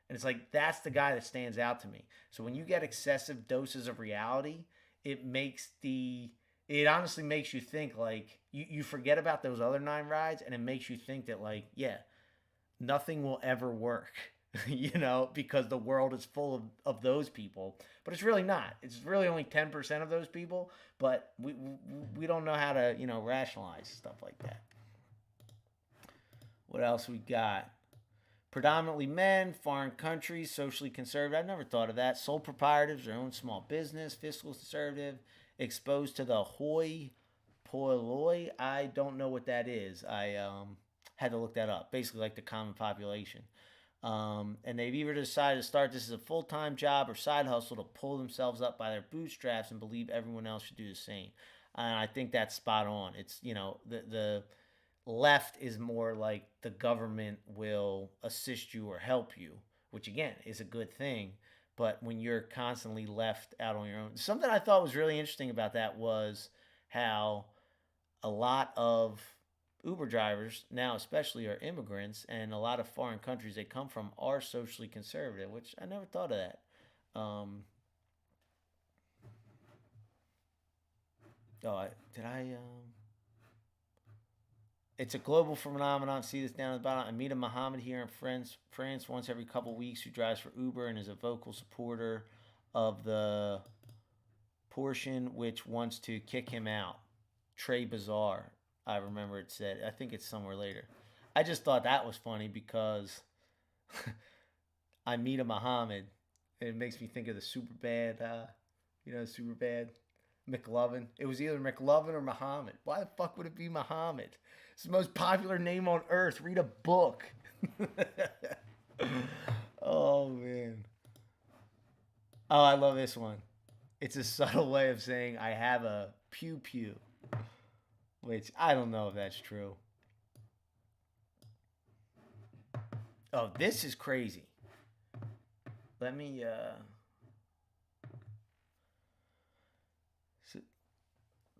And it's like, that's the guy that stands out to me. So when you get excessive doses of reality, it makes the it honestly makes you think, like, you forget about those other 9 rides, and it makes you think that, like, yeah, nothing will ever work, because the world is full of those people. But it's really not. It's really only 10% of those people, but we don't know how to, rationalize stuff like that. What else we got? Predominantly men, foreign countries, socially conservative. I've never thought of that. Sole proprietors, their own small business, fiscal conservative, exposed to the hoi polloi. I don't know what that is. I had to look that up. Basically, like the common population. And they've either decided to start this as a full time job or side hustle to pull themselves up by their bootstraps and believe everyone else should do the same. And I think that's spot on. It's, the left is more like the government will assist you or help you, which again is a good thing. But when you're constantly left out on your own, something I thought was really interesting about that was how a lot of Uber drivers now, especially, are immigrants, and a lot of foreign countries they come from are socially conservative, which I never thought of that. Um, did I? It's a global phenomenon. See this down at the bottom. I meet a Mohammed here in France once every couple of weeks who drives for Uber and is a vocal supporter of the portion which wants to kick him out. Trey Bazaar, I remember it said. I think it's somewhere later. I just thought that was funny because I meet a Muhammad. And it makes me think of the super bad, super bad McLovin. It was either McLovin or Muhammad. Why the fuck would it be Muhammad? It's the most popular name on earth. Read a book. Oh, man. Oh, I love this one. It's a subtle way of saying I have a pew pew, which I don't know if that's true. Oh, this is crazy. Let me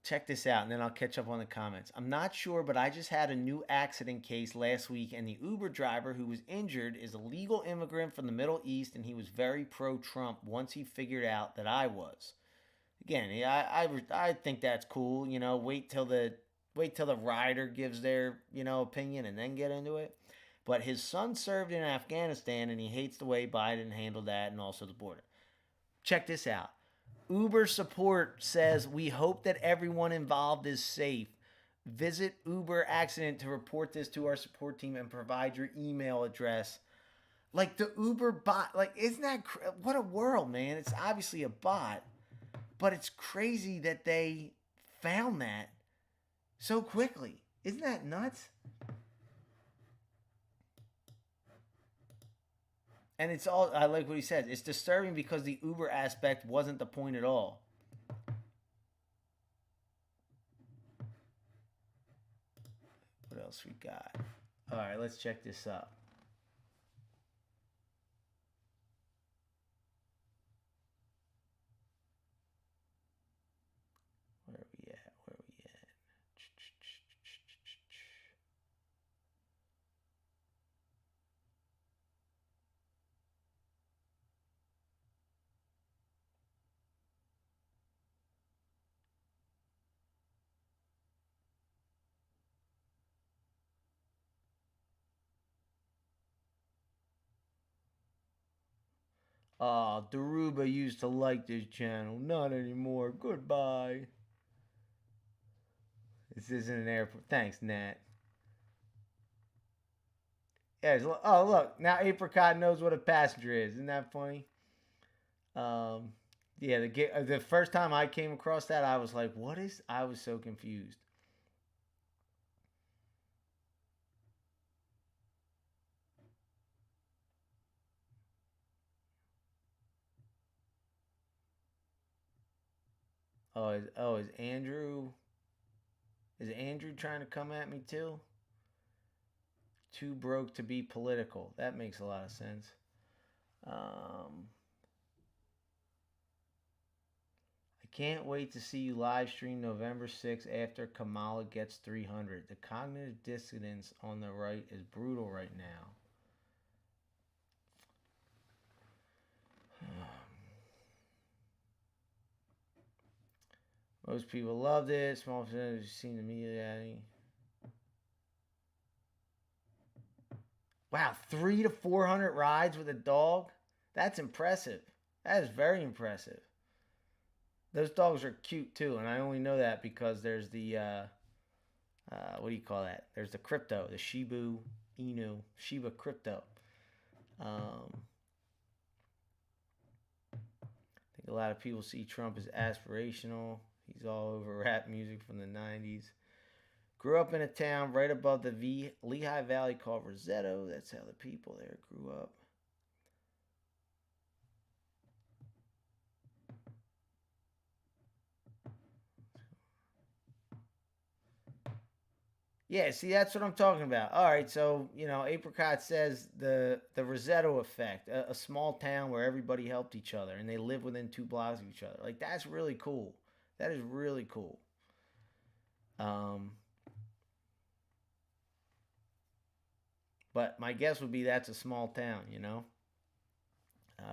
check this out, and then I'll catch up on the comments. I'm not sure, but I just had a new accident case last week, and the Uber driver who was injured is a legal immigrant from the Middle East, and he was very pro-Trump once he figured out that I was. Again, I think that's cool. Wait till the rider gives their opinion and then get into it. But his son served in Afghanistan, and he hates the way Biden handled that, and also the border. Check this out. Uber support says, we hope that everyone involved is safe. Visit Uber accident to report this to our support team and provide your email address. Like the Uber bot, like, isn't that, what a world, man. It's obviously a bot, but it's crazy that they found that so quickly. Isn't that nuts? And it's all, I like what he said. It's disturbing because the Uber aspect wasn't the point at all. What else we got? All right, let's check this out. Where are we at? Where are we at? Daruba used to like this channel. Not anymore. Goodbye. This isn't an airport. Thanks, Nat. Yeah, oh, look. Now Apricot knows what a passenger is. Isn't that funny? Um, yeah, the first time I came across that, I was like, what is. I was so confused. Is Andrew. Is Andrew trying to come at me too? Too broke to be political. That makes a lot of sense. Um, I can't wait to see you live stream November 6th after Kamala gets 300. The cognitive dissonance on the right is brutal right now. Most people loved it. Small percentage seen the media. Wow, 3 to 400 rides with a dog. That's impressive. That is very impressive. Those dogs are cute too, and I only know that because there's the what do you call that? There's the crypto, the Shiba crypto. I think a lot of people see Trump as aspirational. He's all over rap music from the '90s. Grew up in a town right above the Lehigh Valley called Rosetto. That's how the people there grew up. Yeah, see, that's what I'm talking about. All right, so Apricot says the Rosetto effect, a small town where everybody helped each other and they live within 2 blocks of each other. Like that's really cool. That is really cool. Um, but my guess would be that's a small town.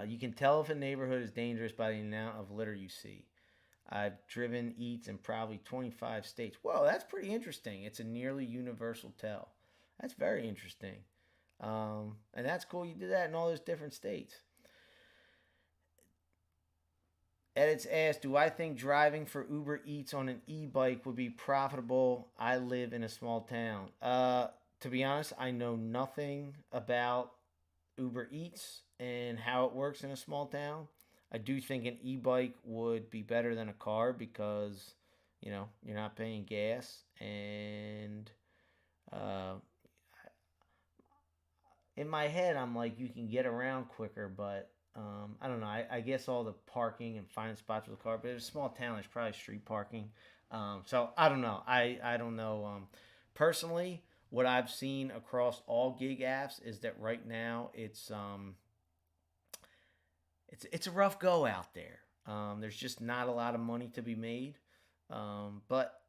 You can tell if a neighborhood is dangerous by the amount of litter you see. I've driven eats in probably 25 states. Whoa, that's pretty interesting. It's a nearly universal tell. That's very interesting. And that's cool. You did that in all those different states. Edits asked, do I think driving for Uber Eats on an e-bike would be profitable? I live in a small town. To be honest, I know nothing about Uber Eats and how it works in a small town. I do think an e-bike would be better than a car because you're not paying gas, and uh, in my head I'm like you can get around quicker, but I don't know. I guess all the parking and finding spots for the car, but it's a small town. There's probably street parking. So I don't know. I don't know. Personally, what I've seen across all gig apps is that right now it's a rough go out there. There's just not a lot of money to be made. But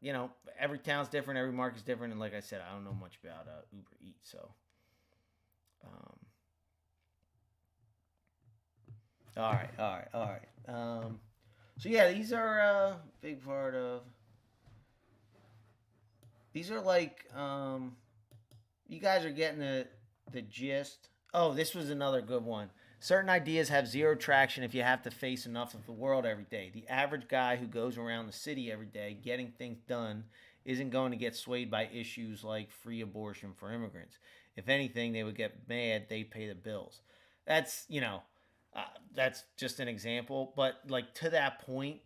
every town's different, every market's different, and like I said, I don't know much about Uber Eats. So, um, all right, all right, all right. So yeah, these are a big part of. These are like you guys are getting the gist. Oh, this was another good one. Certain ideas have zero traction if you have to face enough of the world every day. The average guy who goes around the city every day getting things done isn't going to get swayed by issues like free abortion for immigrants. If anything, they would get mad they pay the bills. That's, that's just an example. But, like, to that point,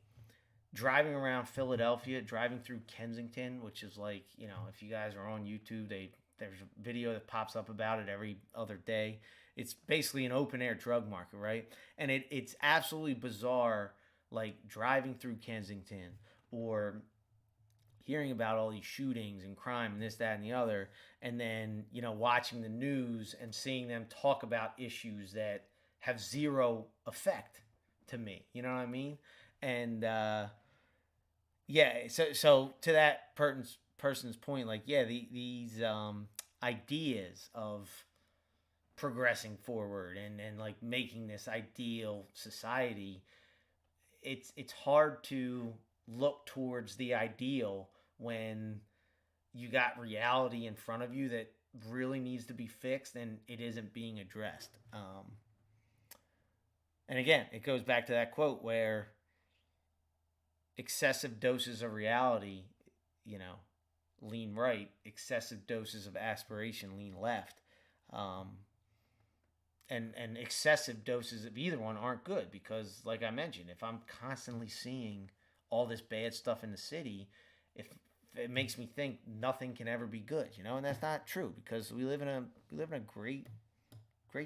driving around Philadelphia, driving through Kensington, which is like, if you guys are on YouTube, there's a video that pops up about it every other day. It's basically an open air drug market, right? And it's absolutely bizarre, like driving through Kensington or hearing about all these shootings and crime and this, that, and the other, and then watching the news and seeing them talk about issues that have zero effect to me. You know what I mean? And yeah, so to that person's point, like yeah, these ideas of progressing forward and like making this ideal society, it's hard to look towards the ideal when you got reality in front of you that really needs to be fixed and it isn't being addressed. And again, it goes back to that quote where excessive doses of reality, you know, lean right, excessive doses of aspiration lean left. Um, and excessive doses of either one aren't good because, like I mentioned, if I'm constantly seeing all this bad stuff in the city, if it makes me think nothing can ever be good, you know, and that's not true because we live in a great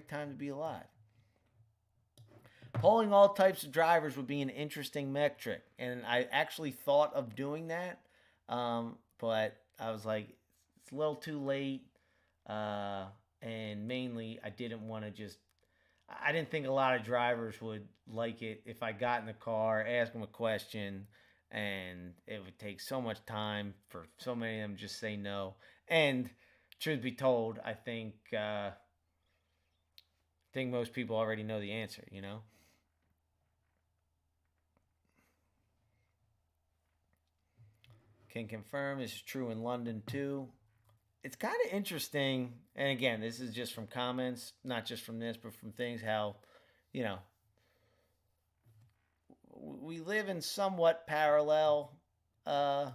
time to be alive. Polling all types of drivers would be an interesting metric, and I actually thought of doing that, but I was like, it's a little too late, uh, and mainly I didn't want to just. I didn't think a lot of drivers would like it if I got in the car, ask them a question, and it would take so much time for so many of them just say no. And truth be told, I think most people already know the answer. You know. Can confirm this is true in London too. It's kind of interesting, and again, this is just from comments, not just from this, but from things how, you know, we live in somewhat parallel uh,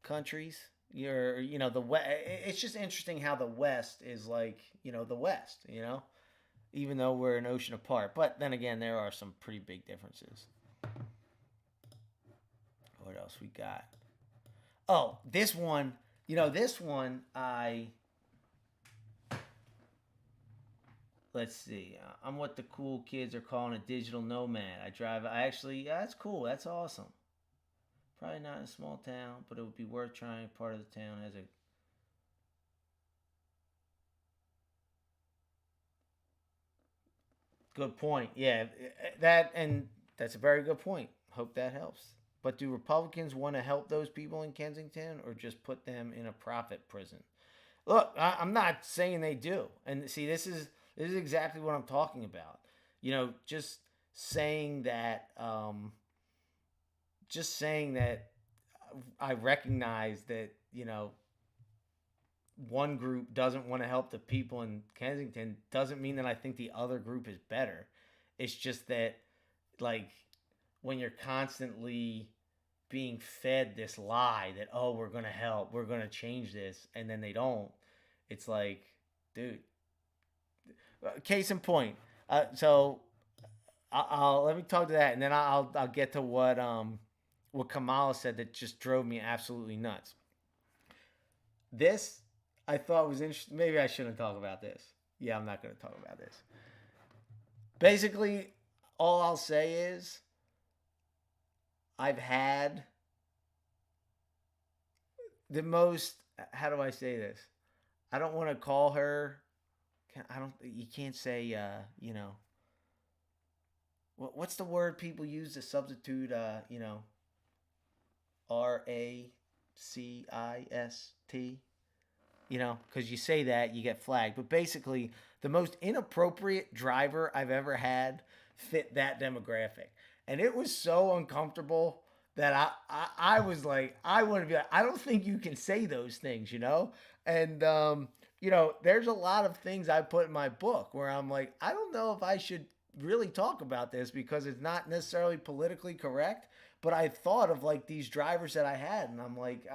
countries. The West. It's just interesting how the West is like, the West. Even though we're an ocean apart. But then again, there are some pretty big differences. What else we got? Oh, this one. This one I let's see. I'm what the cool kids are calling a digital nomad. I drive. I actually, yeah, that's cool. That's awesome. Probably not in a small town, but it would be worth trying. Part of the town has a good point. Yeah, that's a very good point. Hope that helps. But do Republicans want to help those people in Kensington or just put them in a profit prison? Look, I'm not saying they do. And see, this is exactly what I'm talking about. Just saying that, just saying that I recognize that one group doesn't want to help the people in Kensington doesn't mean that I think the other group is better. It's just that, like, when you're constantly being fed this lie that, oh, we're going to help, we're going to change this, and then they don't, it's like, dude, case in point. So I'll let me talk to that, and then I'll get to what Kamala said that just drove me absolutely nuts. This I thought was interesting. Maybe I shouldn't talk about this. Yeah, I'm not going to talk about this. Basically, all I'll say is I've had the most. How do I say this? I don't want to call her. I don't. You can't say. What's the word people use to substitute? Racist. Because you say that, you get flagged. But basically, the most inappropriate driver I've ever had fit that demographic. And it was so uncomfortable that I was like, I want to be like, I don't think you can say those things. And, there's a lot of things I put in my book where I'm like, I don't know if I should really talk about this because it's not necessarily politically correct. But I thought of like these drivers that I had, and I'm like,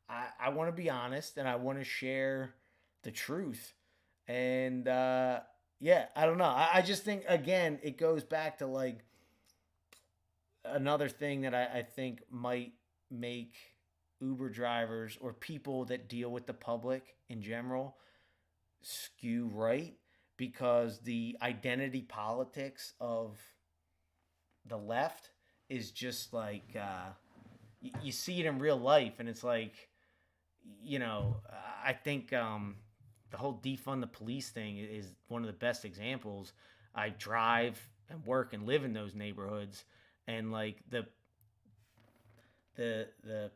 I want to be honest and I want to share the truth. And yeah, I don't know. I just think, again, it goes back to like another thing that I think might make Uber drivers or people that deal with the public in general skew right because the identity politics of the left is just like you see it in real life and it's like I think the whole defund the police thing is one of the best examples. I drive and work and live in those neighborhoods, and like the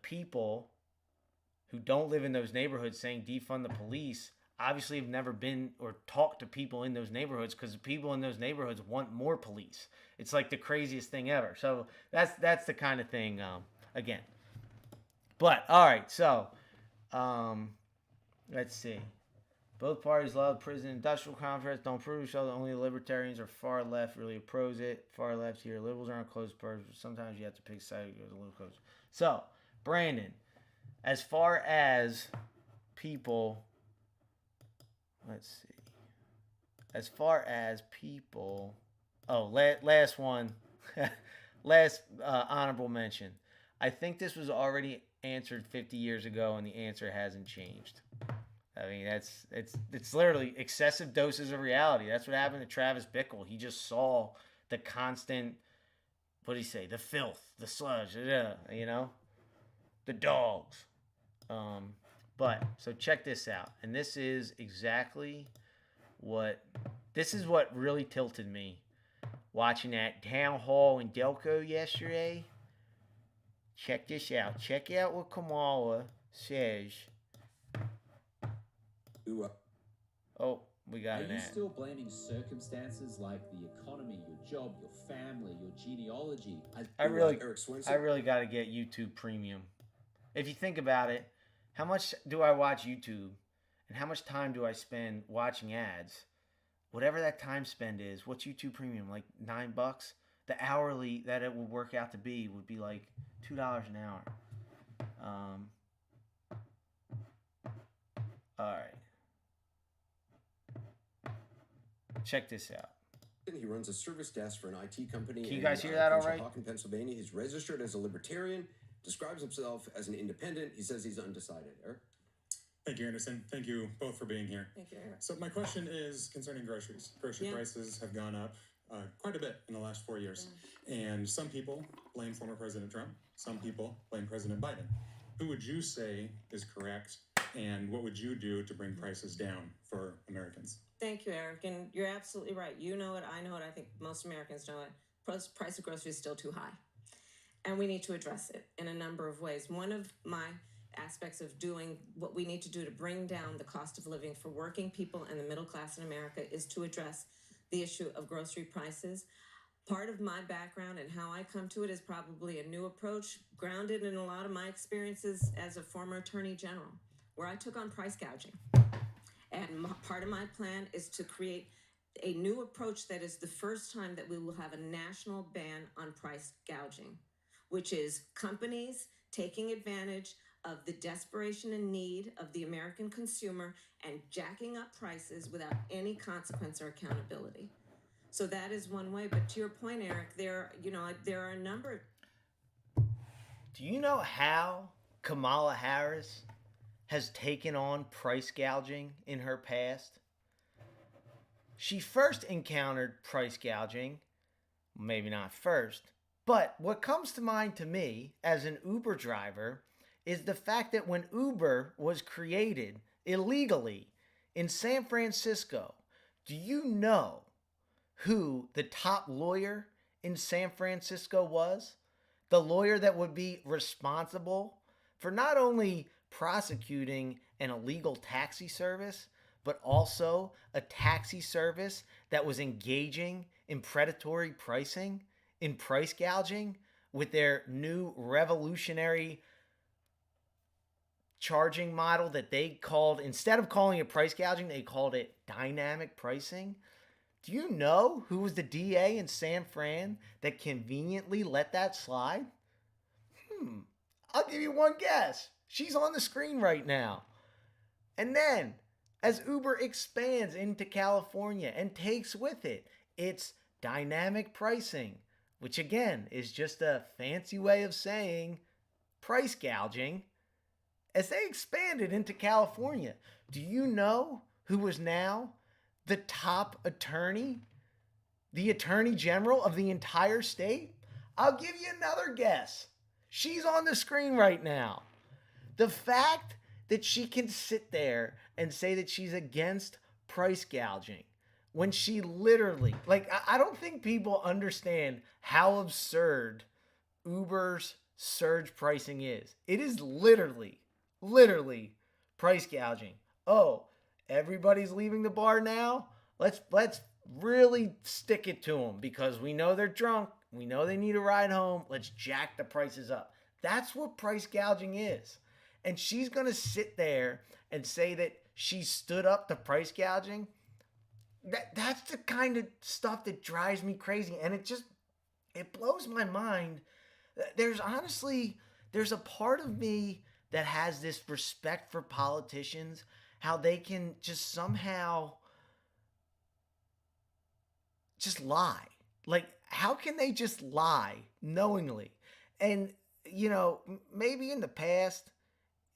people who don't live in those neighborhoods saying defund the police obviously have never been or talked to people in those neighborhoods because the people in those neighborhoods want more police. It's like the craziest thing ever. So that's the kind of thing. Again, but all right. So um, let's see. Both parties love prison industrial complex. Don't prove so. Only libertarians or far left really oppose it. Far left here. Liberals aren't close purse. Sometimes you have to pick a side. It goes a little closer. So, Brandon, as far as people, let's see. As far as people, last one, last honorable mention. I think this was already answered 50 years ago, and the answer hasn't changed. I mean, it's literally excessive doses of reality. That's what happened to Travis Bickle. He just saw the constant, what do you say, the filth, the sludge, you know, the dogs. But so check this out, and this is what really tilted me watching that town hall in Delco yesterday. Check this out. Check out what Kamala says. Oh, we got an ad. Are you still blaming circumstances like the economy, your job, your family, your genealogy? I really got to get YouTube Premium. If you think about it, how much do I watch YouTube, and how much time do I spend watching ads? Whatever that time spend is, what's YouTube Premium? Like $9? The hourly that it would work out to be would be like $2 an hour. All right. Check this out. He runs a service desk for an IT company. Can you guys hear that all right? In Pennsylvania. He's registered as a libertarian, describes himself as an independent. He says he's undecided. Eric? Thank you, Anderson. Thank you both for being here. Thank you, Eric. So my question is concerning groceries. Grocery prices have gone up quite a bit in the last 4 years. And some people blame former President Trump. Some people blame President Biden. Who would you say is correct? And what would you do to bring prices down for Americans? Thank you, Eric. And you're absolutely right. You know it. I know it. I think most Americans know it. Price of groceries is still too high. And we need to address it in a number of ways. One of my aspects of doing what we need to do to bring down the cost of living for working people and the middle class in America is to address the issue of grocery prices. Part of my background and how I come to it is probably a new approach, grounded in a lot of my experiences as a former attorney general, where I took on price gouging. And part of my plan is to create a new approach that is the first time that we will have a national ban on price gouging, which is companies taking advantage of the desperation and need of the American consumer and jacking up prices without any consequence or accountability. So that is one way. But to your point, Eric, there are a number of... Do you know how Kamala Harris has taken on price gouging in her past? She first encountered price gouging, maybe not first, but what comes to mind to me as an Uber driver is the fact that when Uber was created illegally in San Francisco, do you know who the top lawyer in San Francisco was? The lawyer that would be responsible for not only prosecuting an illegal taxi service, but also a taxi service that was engaging in predatory pricing, in price gouging, with their new revolutionary charging model that they called, instead of calling it price gouging, they called it dynamic pricing. Do you know who was the DA in San Fran that conveniently let that slide? I'll give you one guess. She's on the screen right now. And then, as Uber expands into California and takes with it its dynamic pricing, which again is just a fancy way of saying price gouging, as they expanded into California, do you know who was now the top attorney, the attorney general of the entire state? I'll give you another guess. She's on the screen right now. The fact that she can sit there and say that she's against price gouging when she literally, I don't think people understand how absurd Uber's surge pricing is. It is literally price gouging. Oh, everybody's leaving the bar now? Let's really stick it to them because we know they're drunk. We know they need a ride home. Let's jack the prices up. That's what price gouging is. And she's going to sit there and say that she stood up to price gouging. That's the kind of stuff that drives me crazy, and it blows my mind. There's honestly there's a part of me that has this respect for politicians, how they can just somehow just lie. Like, how can they just lie knowingly? And, maybe in the past,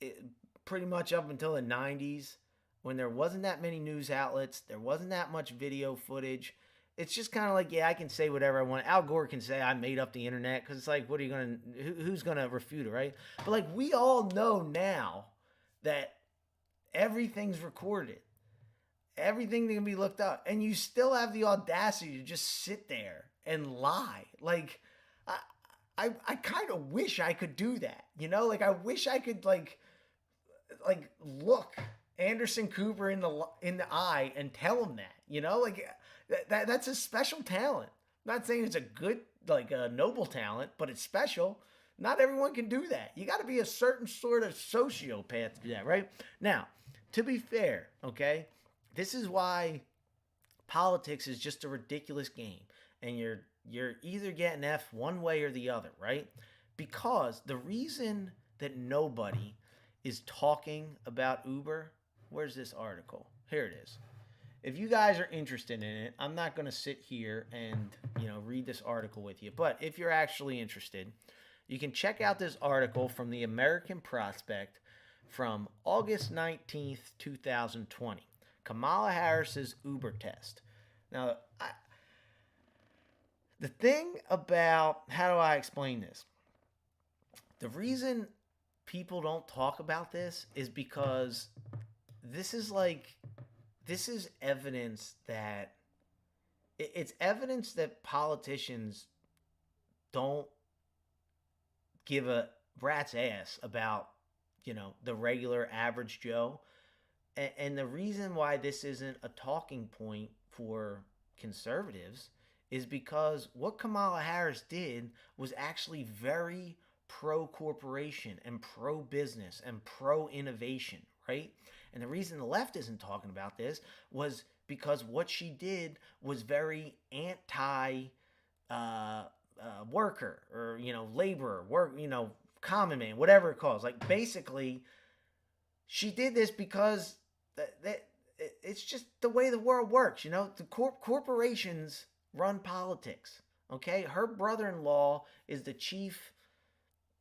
it, pretty much up until the 90s, when there wasn't that many news outlets, there wasn't that much video footage. It's just kind of like, yeah, I can say whatever I want. Al Gore can say I made up the internet because it's like, what are you going to, who's going to refute it, right? But like, we all know now that everything's recorded. Everything can be looked up, and you still have the audacity to just sit there and lie. Like, I kind of wish I could do that. Like, I wish I could like look Anderson Cooper in the eye and tell him that. Like that's a special talent. I'm not saying it's a good like a noble talent, but it's special. Not everyone can do that. You got to be a certain sort of sociopath to do that, right? Now, to be fair, okay. This is why politics is just a ridiculous game, and you're either getting F one way or the other, right? Because the reason that nobody is talking about Uber, where's this article? Here it is. If you guys are interested in it, I'm not going to sit here and, read this article with you, but if you're actually interested, you can check out this article from the American Prospect from August 19th, 2020. Kamala Harris's Uber test. Now, the thing about, how do I explain this? The reason people don't talk about this is because this is evidence that, it's evidence that politicians don't give a rat's ass about, the regular average Joe. And the reason why this isn't a talking point for conservatives is because what Kamala Harris did was actually very pro-corporation and pro-business and pro-innovation, right? And the reason the left isn't talking about this was because what she did was very anti worker or, laborer, common man, whatever it calls. Like, basically, she did this because it's just the way the world works. The corporations run politics. Okay, her brother-in-law is the chief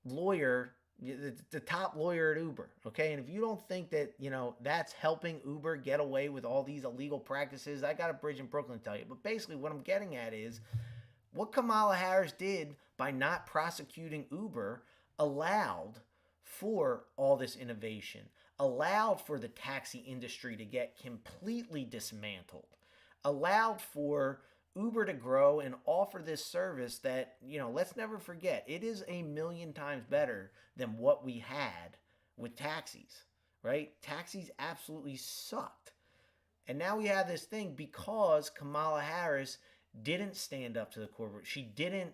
lawyer, the top lawyer at Uber. Okay, and if you don't think that that's helping Uber get away with all these illegal practices, I got a bridge in Brooklyn to tell you. But basically, what I'm getting at is what Kamala Harris did by not prosecuting Uber allowed for all this innovation, allowed for the taxi industry to get completely dismantled, allowed for Uber to grow and offer this service that, let's never forget, it is a million times better than what we had with taxis, right? Taxis absolutely sucked. And now we have this thing because Kamala Harris didn't stand up to the corporate. She didn't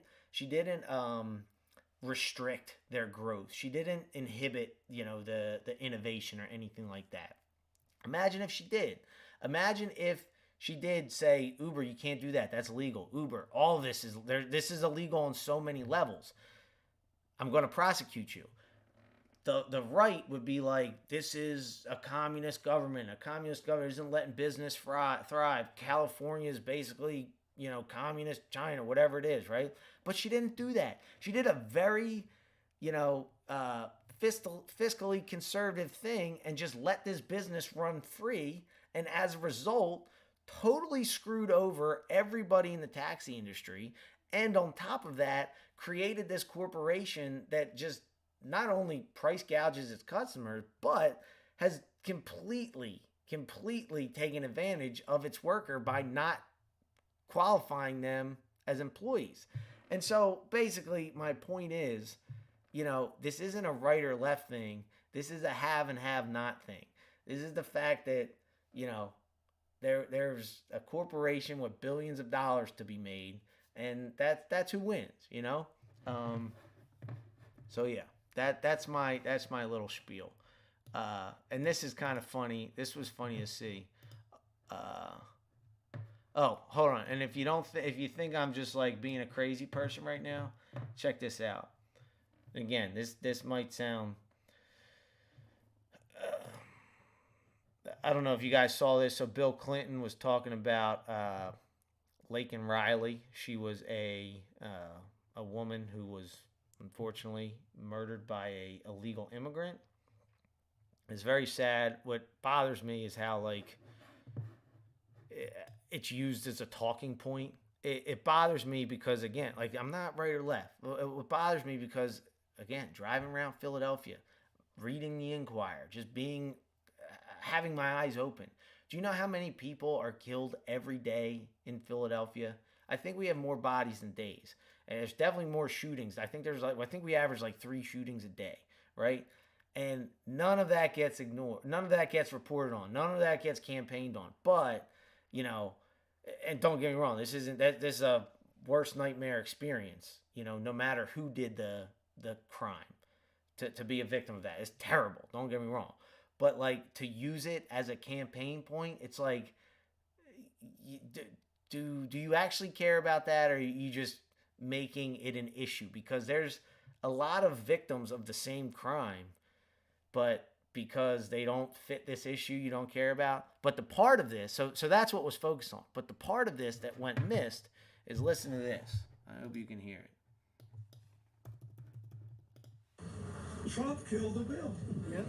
restrict their growth. She didn't inhibit, the innovation or anything like that. Imagine if she did. Imagine if she did say, Uber, you can't do that. That's illegal. Uber, all of this is illegal on so many levels. I'm going to prosecute you. The right would be like, this is a communist government. A communist government isn't letting business thrive. California is basically, communist China, whatever it is, right? But she didn't do that. She did a very, fiscally conservative thing and just let this business run free. And as a result, totally screwed over everybody in the taxi industry. And on top of that, created this corporation that just not only price gouges its customers, but has completely taken advantage of its worker by not qualifying them as employees. And so basically my point is, this isn't a right or left thing. This is a have and have not thing. This is the fact that, there's a corporation with billions of dollars to be made, and that's who wins, So yeah, that's my little spiel. And this is kind of funny. This was funny to see. Uh, oh, hold on. And if you don't, if you think I'm just like being a crazy person right now, check this out. Again, this might sound. I don't know if you guys saw this. So Bill Clinton was talking about Laken Riley. She was a woman who was unfortunately murdered by a illegal immigrant. It's very sad. What bothers me is how like it's used as a talking point. It bothers me because again, like I'm not right or left. It bothers me because again, driving around Philadelphia, reading the Inquirer, just being having my eyes open. Do you know how many people are killed every day in Philadelphia? I think we have more bodies than days. And there's definitely more shootings. I think I think we average like 3 shootings a day, right? And none of that gets ignored. None of that gets reported on. None of that gets campaigned on. But, you know, and don't get me wrong, this is a worst nightmare experience, you know, no matter who did the crime. To be a victim of that. It's terrible. Don't get me wrong. But like to use it as a campaign point, it's like, do you actually care about that, or are you just making it an issue? Because there's a lot of victims of the same crime, but because they don't fit this issue, you don't care about. But the part of this, so that's what was focused on. But the part of this that went missed is listen to this. I hope you can hear it. Trump killed the bill. Yep.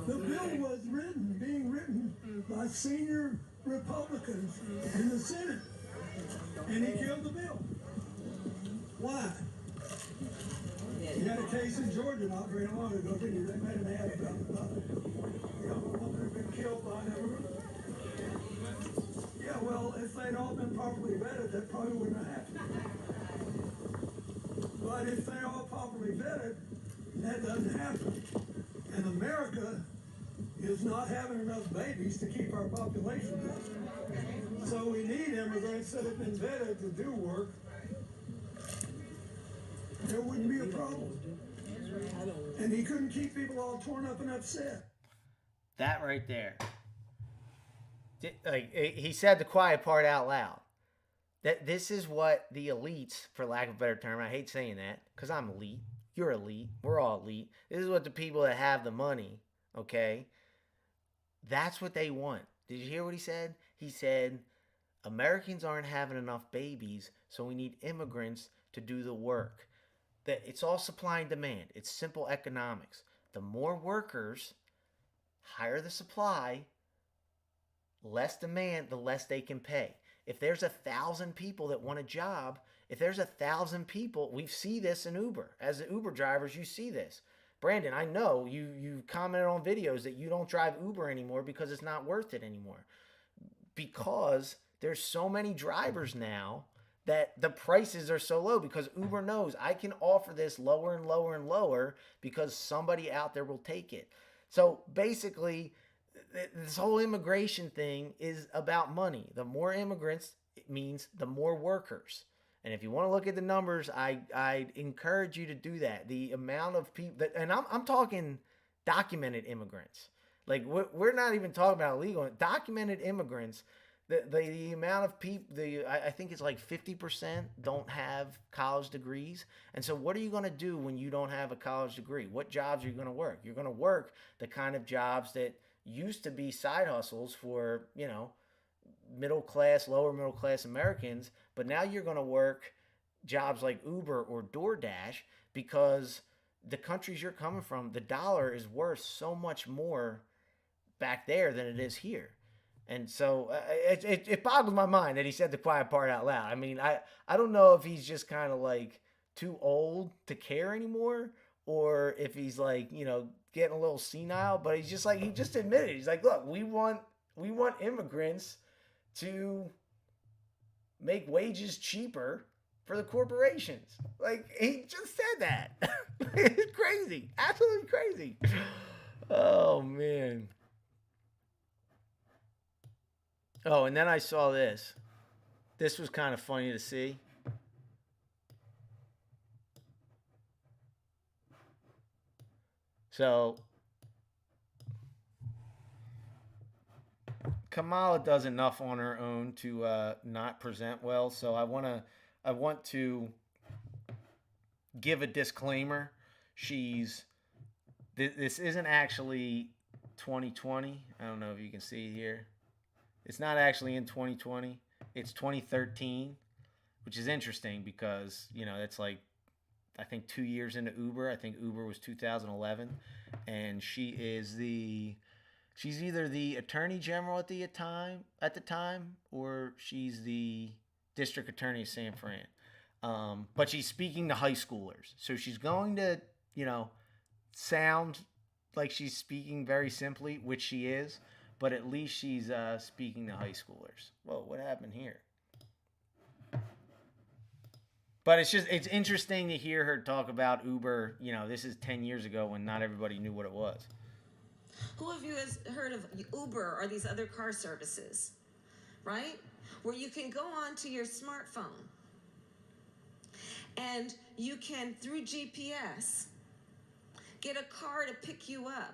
The bill was being written by senior Republicans in the Senate, and he killed the bill. Why? He had a case in Georgia not very long ago, didn't he? They made an ad about a woman who had been killed by an immigrant. Yeah, well, if they'd all been properly vetted, that probably wouldn't have happened. But if they're all properly vetted, that doesn't happen. And America is not having enough babies to keep our population up. So we need immigrants that have been vetted to do work. There wouldn't be a problem. And he couldn't keep people all torn up and upset. That right there. Like he said the quiet part out loud. That this is what the elites, for lack of a better term, I hate saying that because I'm elite. You're elite. We're all elite. This is what the people that have the money, okay? That's what they want. Did you hear what he said? He said, Americans aren't having enough babies, so we need immigrants to do the work. That it's all supply and demand. It's simple economics. The more workers, higher the supply, less demand, the less they can pay. If there's 1,000 people that want a job, if there's 1,000 people, we see this in Uber. As Uber drivers, you see this. Brandon, I know you commented on videos that you don't drive Uber anymore because it's not worth it anymore. Because there's so many drivers now that the prices are so low because Uber knows I can offer this lower and lower and lower because somebody out there will take it. So basically, this whole immigration thing is about money. The more immigrants, it means the more workers. And if you want to look at the numbers, I encourage you to do that. The amount of people that, and I'm talking documented immigrants. Like we're not even talking about illegal, documented immigrants. The amount of people, I think it's like 50% don't have college degrees. And so what are you going to do when you don't have a college degree? What jobs are you going to work? You're going to work the kind of jobs that used to be side hustles for, you know, middle class, lower middle class Americans, but now you're going to work jobs like Uber or DoorDash because the countries you're coming from, the dollar is worth so much more back there than it is here. And so it boggles my mind that he said the quiet part out loud. I mean, I don't know if he's just kind of like too old to care anymore or if he's like, you know, getting a little senile, but he's just like, he just admitted, he's like, look, we want immigrants to make wages cheaper for the corporations. Like, he just said that. It's crazy. Absolutely crazy. Oh, man. Oh, and then I saw this. This was kind of funny to see. So, Kamala does enough on her own to not present well. So I want to give a disclaimer. This isn't actually 2020. I don't know if you can see it here. It's not actually in 2020. It's 2013, which is interesting because, that's like, I think 2 years into Uber. I think Uber was 2011, and she's either the attorney general at the time, or she's the district attorney of San Fran. But she's speaking to high schoolers, so she's going to, sound like she's speaking very simply, which she is. But at least she's speaking to high schoolers. Whoa, what happened here? But it's interesting to hear her talk about Uber. This is 10 years ago when not everybody knew what it was. Who of you has heard of Uber or these other car services, right? Where you can go onto your smartphone and you can, through GPS, get a car to pick you up.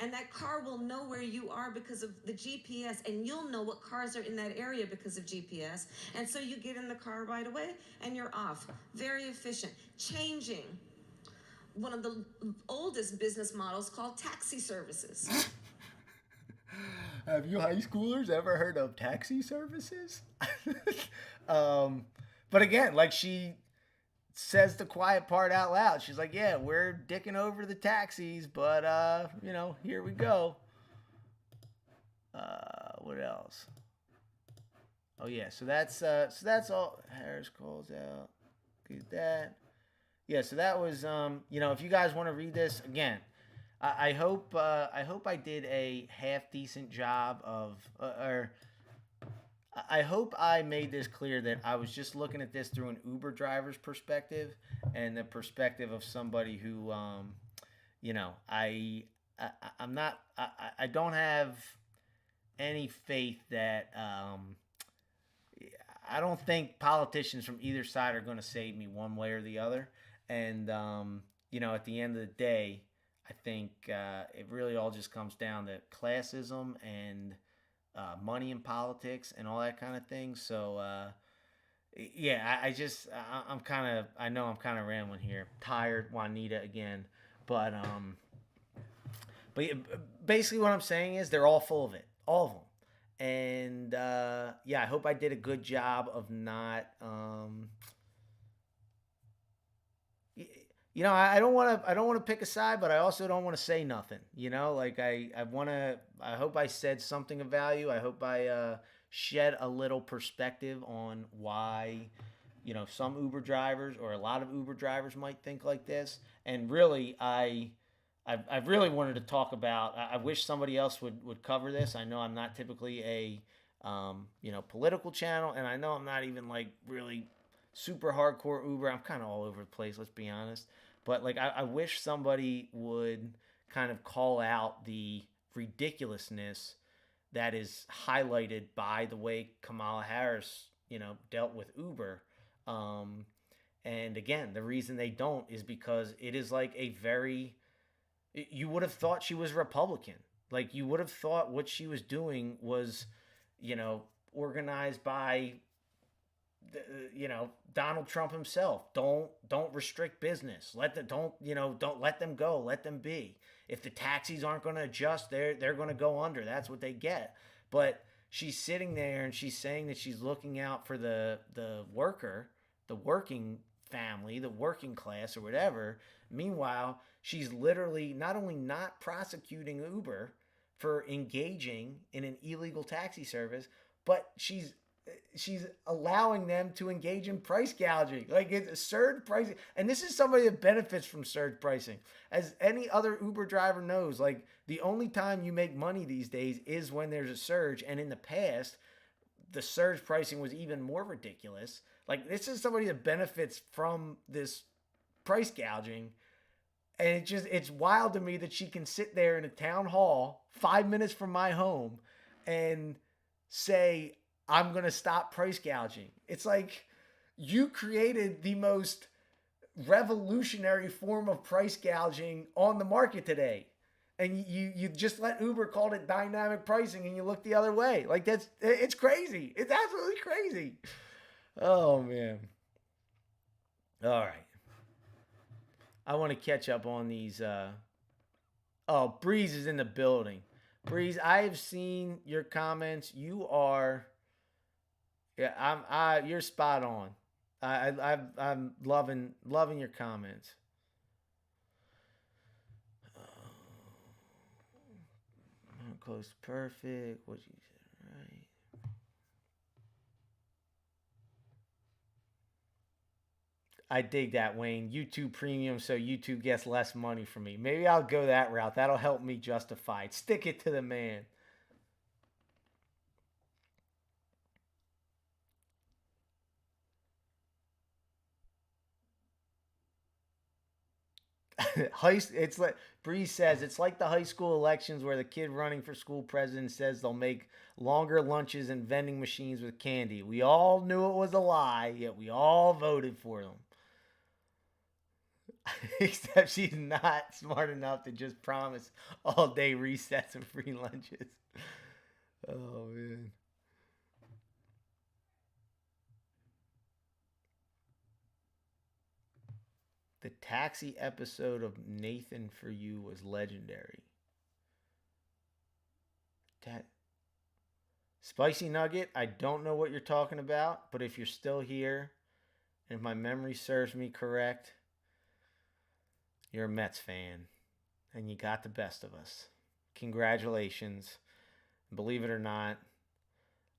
And that car will know where you are because of the GPS, and you'll know what cars are in that area because of GPS. And so you get in the car right away and you're off. Very efficient. Changing one of the oldest business models called taxi services. Have you high schoolers ever heard of taxi services? But again, like, she says the quiet part out loud. She's like, yeah, we're dicking over the taxis, but here we go. What else? Oh yeah, so that's all. Harris calls out. Get that. Yeah, so that was if you guys want to read this again, I hope I did a half decent job of I hope I made this clear that I was just looking at this through an Uber driver's perspective and the perspective of somebody who, I don't have any faith that, I don't think politicians from either side are going to save me one way or the other. And, at the end of the day, I think it really all just comes down to classism and money in politics and all that kind of thing. So, I'm kind of rambling here. Tired, Juanita again. But basically what I'm saying is they're all full of it. All of them. And, I hope I did a good job of not, I don't want to pick a side, but I also don't want to say nothing. I hope I said something of value. I hope I shed a little perspective on why, some Uber drivers or a lot of Uber drivers might think like this. And really, I really wanted to talk about. I wish somebody else would cover this. I know I'm not typically a political channel, and I know I'm not even like really super hardcore Uber. I'm kind of all over the place, let's be honest. But like, I wish somebody would kind of call out the ridiculousness that is highlighted by the way Kamala Harris, dealt with Uber. And again, the reason they don't is because it is like you would have thought she was Republican. Like, you would have thought what she was doing was, organized by Donald Trump himself. Don't restrict business. Don't let them go. Let them be. If the taxis aren't going to adjust, they're going to go under. That's what they get. But she's sitting there and she's saying that she's looking out for the worker, the working family, the working class or whatever. Meanwhile, she's literally not only not prosecuting Uber for engaging in an illegal taxi service, but she's allowing them to engage in price gouging. Like, it's surge pricing. And this is somebody that benefits from surge pricing. As any other Uber driver knows, like, the only time you make money these days is when there's a surge. And in the past, the surge pricing was even more ridiculous. Like, this is somebody that benefits from this price gouging. And it's wild to me that she can sit there in a town hall 5 minutes from my home and say, I'm going to stop price gouging. It's like, you created the most revolutionary form of price gouging on the market today. and you just let Uber call it dynamic pricing, and you look the other way. Like it's crazy. It's absolutely crazy. Oh man. All right. I want to catch up on these. Oh, Breeze is in the building. Breeze, I have seen your comments. You are, yeah, you're spot on. I'm loving your comments. Close to perfect. What you said, right? I dig that, Wayne. YouTube Premium, so YouTube gets less money from me. Maybe I'll go that route. That'll help me justify it. Stick it to the man. It's like Bree says, it's like the high school elections where the kid running for school president says they'll make longer lunches and vending machines with candy. We all knew it was a lie, yet we all voted for them. Except she's not smart enough to just promise all day resets and free lunches. Oh man. The taxi episode of Nathan for You was legendary. That Spicy Nugget, I don't know what you're talking about, but if you're still here, and if my memory serves me correct, you're a Mets fan, and you got the best of us. Congratulations. Believe it or not,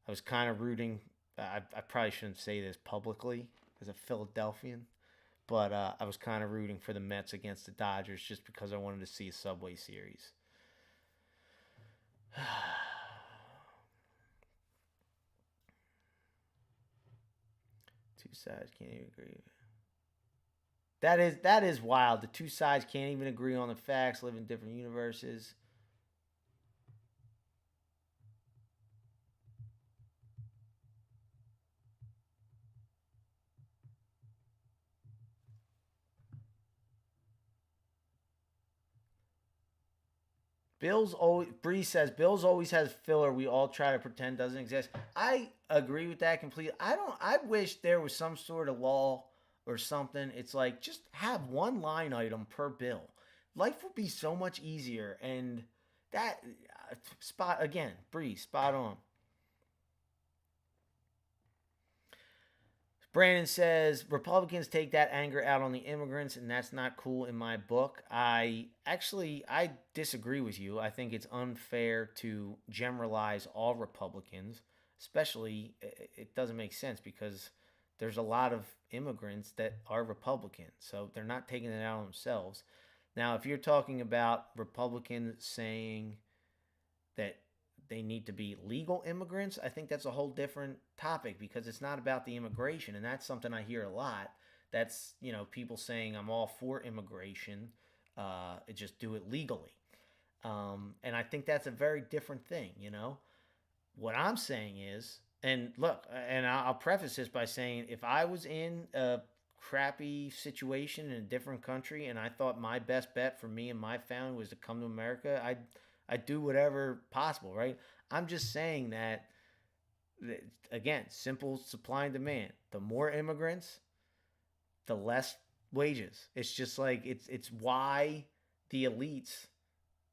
I was kind of rooting. I probably shouldn't say this publicly as a Philadelphian, but I was kind of rooting for the Mets against the Dodgers just because I wanted to see a Subway Series. Two sides can't even agree. That is wild. The two sides can't even agree on the facts, live in different universes. Bree says Bills always has filler we all try to pretend doesn't exist. I agree with that completely. I wish there was some sort of law or something. It's like just have one line item per bill. Life would be so much easier, and that spot again, Bree, spot on. Brandon says Republicans take that anger out on the immigrants, and that's not cool in my book. I disagree with you. I think it's unfair to generalize all Republicans, especially it doesn't make sense because there's a lot of immigrants that are Republican, so they're not taking it out on themselves. Now, if you're talking about Republicans saying that they need to be legal immigrants, I think that's a whole different topic because it's not about the immigration. And that's something I hear a lot. That's, people saying I'm all for immigration, just do it legally. And I think that's a very different thing. What I'm saying is, and look, and I'll preface this by saying if I was in a crappy situation in a different country and I thought my best bet for me and my family was to come to America, I'd do whatever possible, right? I'm just saying that, again, simple supply and demand. The more immigrants, the less wages. It's just like it's why the elites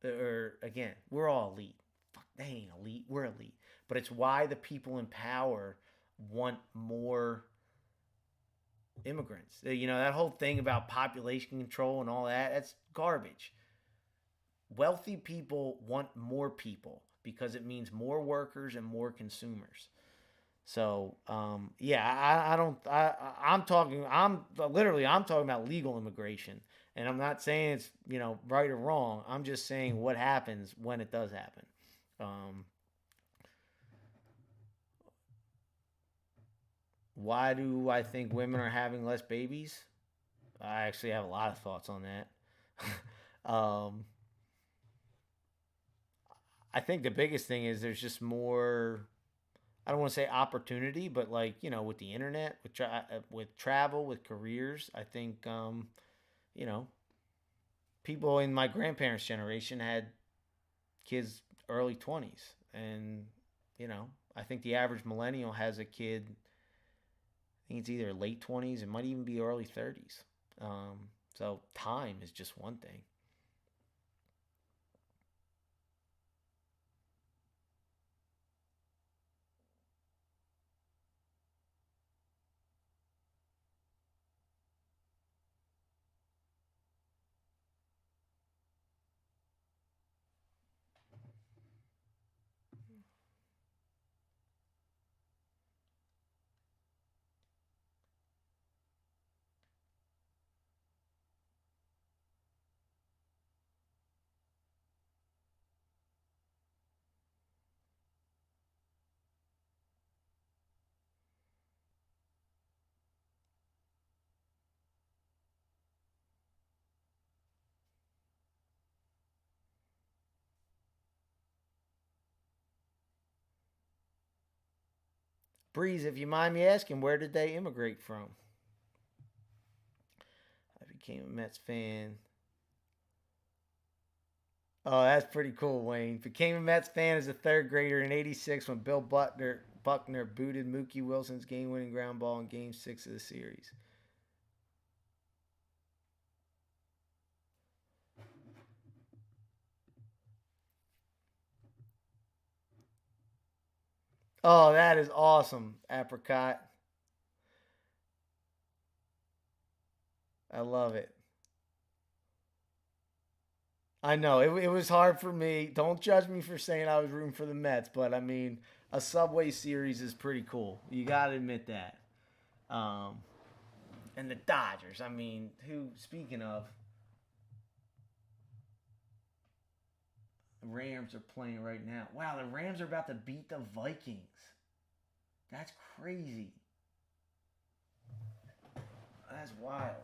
are, again, we're all elite. Fuck, they ain't elite. We're elite. But it's why the people in power want more immigrants. That whole thing about population control and all that's garbage. Wealthy people want more people because it means more workers and more consumers. So, yeah, I don't, I'm talking, I'm talking about legal immigration. And I'm not saying it's, right or wrong. I'm just saying what happens when it does happen. Why do I think women are having less babies? I actually have a lot of thoughts on that. I think the biggest thing is there's just more. I don't want to say opportunity, but with the internet, with travel, with careers, I think you know people in my grandparents' generation had kids early 20s. And, you know, I think the average millennial has a kid, I think it's either late 20s, it might even be early 30s. So time is just one thing. Breeze, if you mind me asking, where did they immigrate from? I became a Mets fan. Oh, that's pretty cool, Wayne. Became a Mets fan as a third grader in '86 when Bill Buckner booted Mookie Wilson's game-winning ground ball in Game 6 of the series. Oh, that is awesome, Apricot. I love it. I know it was hard for me. Don't judge me for saying I was rooting for the Mets, but I mean, a Subway Series is pretty cool. You got to admit that. Um, and the Dodgers. I mean, who? Speaking of, the Rams are playing right now. Wow, the Rams are about to beat the Vikings. That's crazy. That's wild.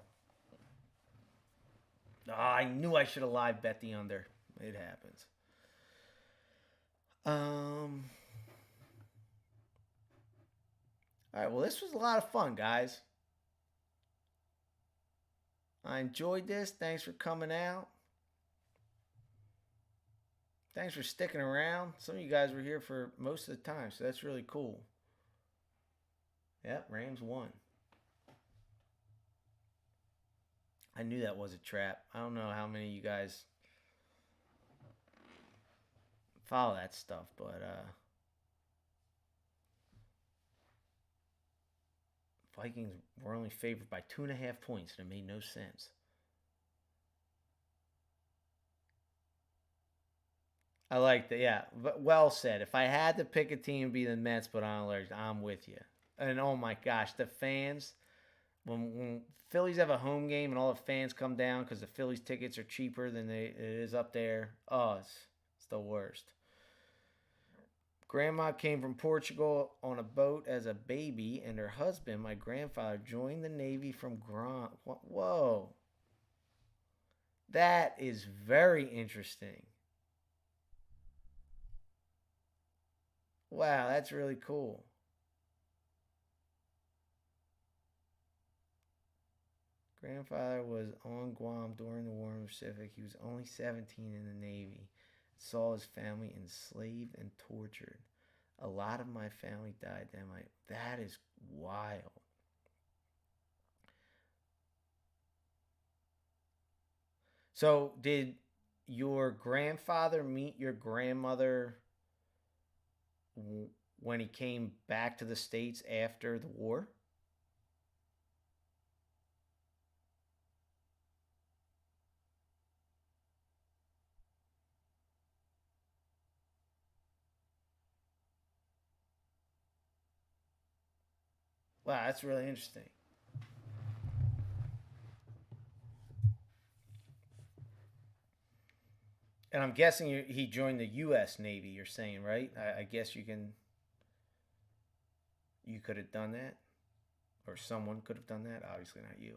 Oh, I knew I should have live bet the under. It happens. All right, well, this was a lot of fun, guys. I enjoyed this. Thanks for coming out. Thanks for sticking around. Some of you guys were here for most of the time, so that's really cool. Yep, Rams won. I knew that was a trap. I don't know how many of you guys follow that stuff, but Vikings were only favored by 2.5 points, and it made no sense. I like that. Yeah, well said. If I had to pick a team, it'd be the Mets, but I'm with you. And oh my gosh, the fans, when Phillies have a home game and all the fans come down because the Phillies tickets are cheaper than it is up there. Oh, it's the worst. Grandma came from Portugal on a boat as a baby, and her husband, my grandfather, joined the Navy from Guam. Whoa. That is very interesting. Wow, that's really cool. Grandfather was on Guam during the War in the Pacific. He was only 17 in the Navy. Saw his family enslaved and tortured. A lot of my family died then. That is wild. So, did your grandfather meet your grandmother when he came back to the States after the war? Wow, that's really interesting. And I'm guessing he joined the U.S. Navy. You're saying, right? I guess you could have done that, or someone could have done that. Obviously, not you.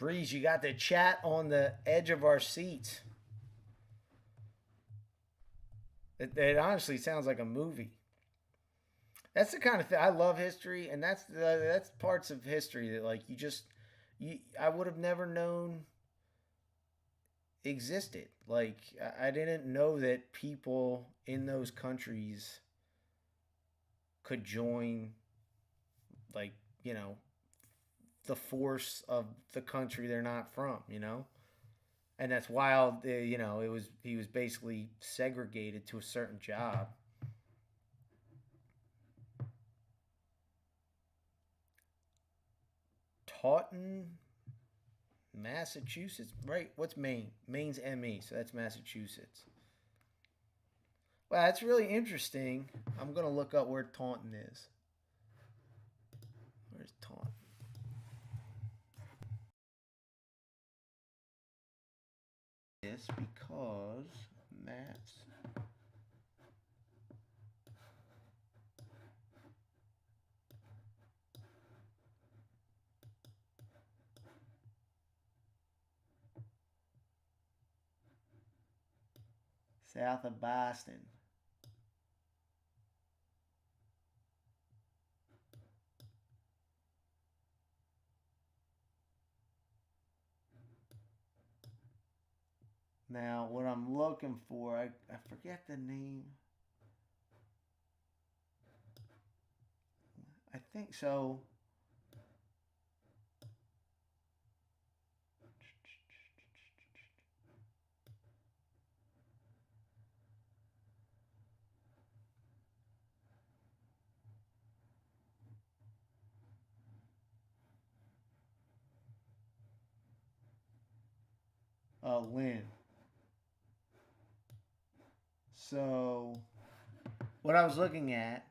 Breeze, you got the chat on the edge of our seats. It honestly sounds like a movie. That's the kind of thing I love history, and that's parts of history that like I would have never known existed. Like I didn't know that people in those countries could join, like, the force of the country they're not from. And that's wild. He was basically segregated to a certain job. Taunton, Massachusetts, right? What's Maine? Maine's ME, so that's Massachusetts. Wow, that's really interesting. I'm gonna look up where Taunton is. Where's Taunton? This because maps. South of Boston. Now, what I'm looking for, I forget the name. I think so. Lynn. So, what I was looking at,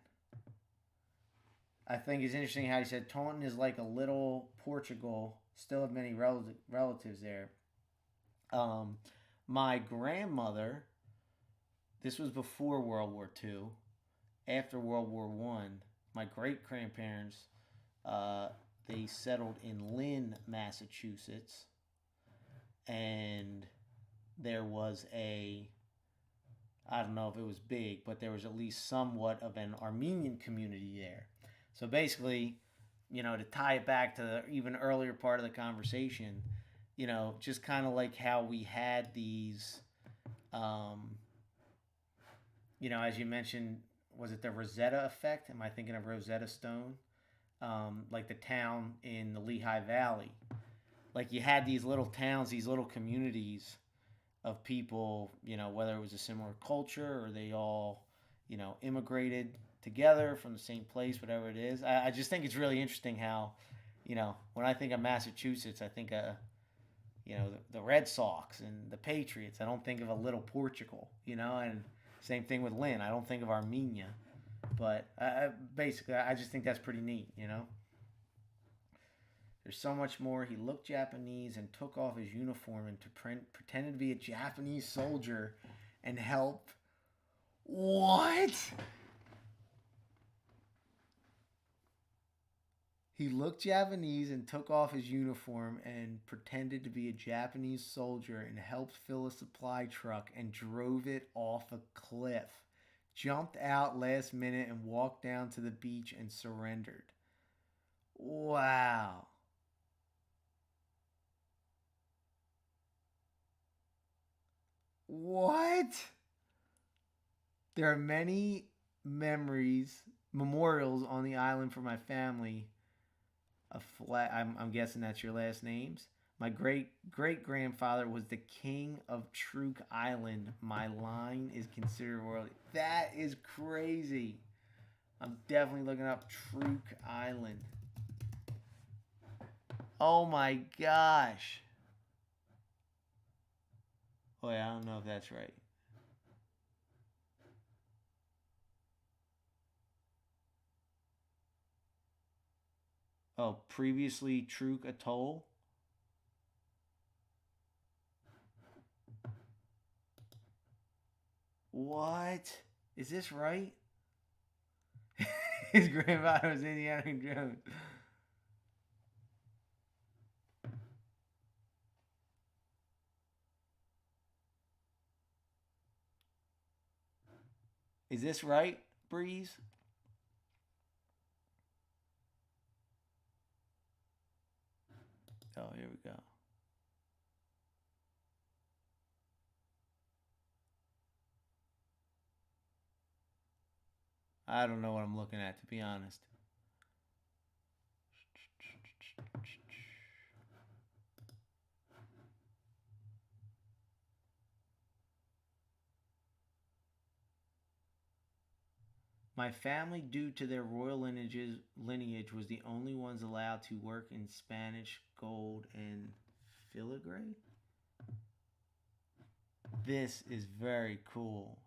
I think is interesting how he said Taunton is like a little Portugal. Still have many relatives there. My grandmother, this was before World War II. After World War One, my great grandparents, they settled in Lynn, Massachusetts, and there was I don't know if it was big, but there was at least somewhat of an Armenian community there. So basically, to tie it back to the even earlier part of the conversation, just kind of like how we had these, as you mentioned, was it the Rosetta effect? Am I thinking of Rosetta Stone? Like the town in the Lehigh Valley. Like you had these little towns, these little communities of people, whether it was a similar culture or they all, immigrated together from the same place, whatever it is. I just think it's really interesting how, when I think of Massachusetts, I think of, the Red Sox and the Patriots. I don't think of a little Portugal, and same thing with Lynn. I don't think of Armenia. But basically, I just think that's pretty neat, There's so much more. He looked Japanese and took off his uniform and pretended to be a Japanese soldier and help. What? He looked Japanese and took off his uniform and pretended to be a Japanese soldier and helped fill a supply truck and drove it off a cliff. Jumped out last minute and walked down to the beach and surrendered. Wow. What? There are many memorials on the island for my family. I'm guessing that's your last names. My great-great-grandfather was the king of Truk Island. My line is considered royalty. That is crazy. I'm definitely looking up Truk Island. Oh my gosh. Oh yeah, I don't know if that's right. Oh, previously Truk Atoll. What? Is this right? His grandfather was Indiana Jones. Is this right, Breeze? Oh, here we go. I don't know what I'm looking at, to be honest. My family, due to their royal lineage, was the only ones allowed to work in Spanish gold and filigree. This is very cool.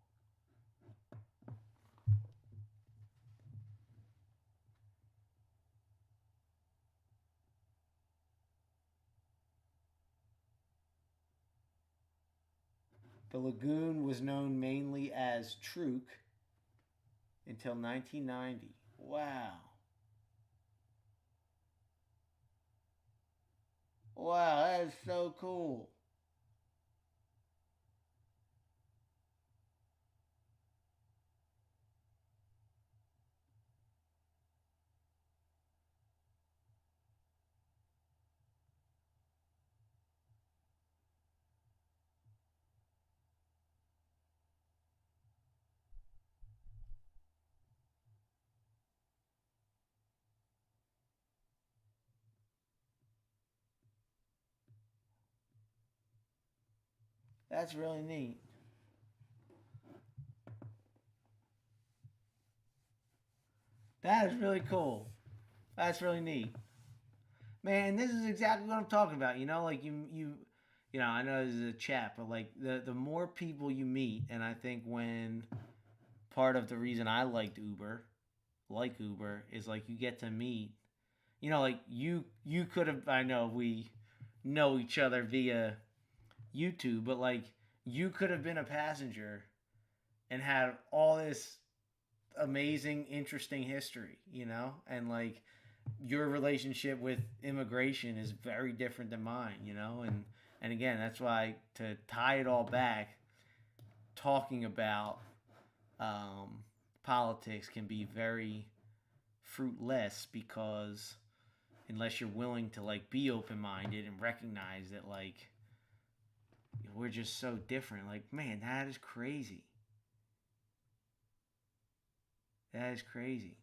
The lagoon was known mainly as Truk until 1990. Wow. Wow, that is so cool. That's really neat. That is really cool. That's really neat. Man, this is exactly what I'm talking about. You know, like I know this is a chat, but like the more people you meet, and I think when part of the reason I like Uber, is like you get to meet. You know, like you could have. I know we know each other via YouTube, but like you could have been a passenger and had all this amazing, interesting history. You know, and like your relationship with immigration is very different than mine, you know, and again, that's why to tie it all back, talking about politics can be very fruitless because unless you're willing to like be open minded and recognize that like we're just so different, like man, that is crazy. That is crazy.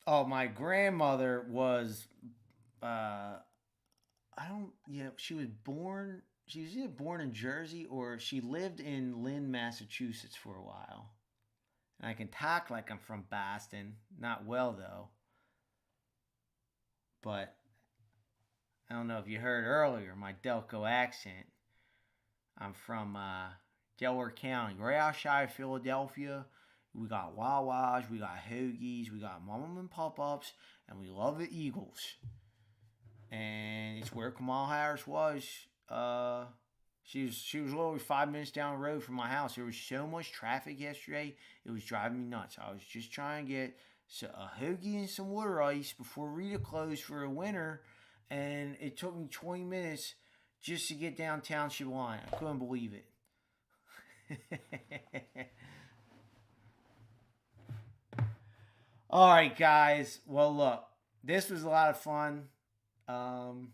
Oh, my grandmother was uh I don't she was born she was either born in Jersey or she lived in Lynn, Massachusetts for a while. And I can talk like I'm from Boston. Not well though. But I don't know if you heard earlier my Delco accent. I'm from Delaware County, right outside of Philadelphia. We got Wawa's, we got Hoagies, we got Mom and Pop Ups, and we love the Eagles. And it's where Kamala Harris was. She was literally 5 minutes down the road from my house. There was so much traffic yesterday, it was driving me nuts. I was just trying to get a hoagie and some water ice before Rita closed for the winter, and it took me 20 minutes just to get downtown Shawan. I couldn't believe it. All right, guys. Well, look, this was a lot of fun. Um,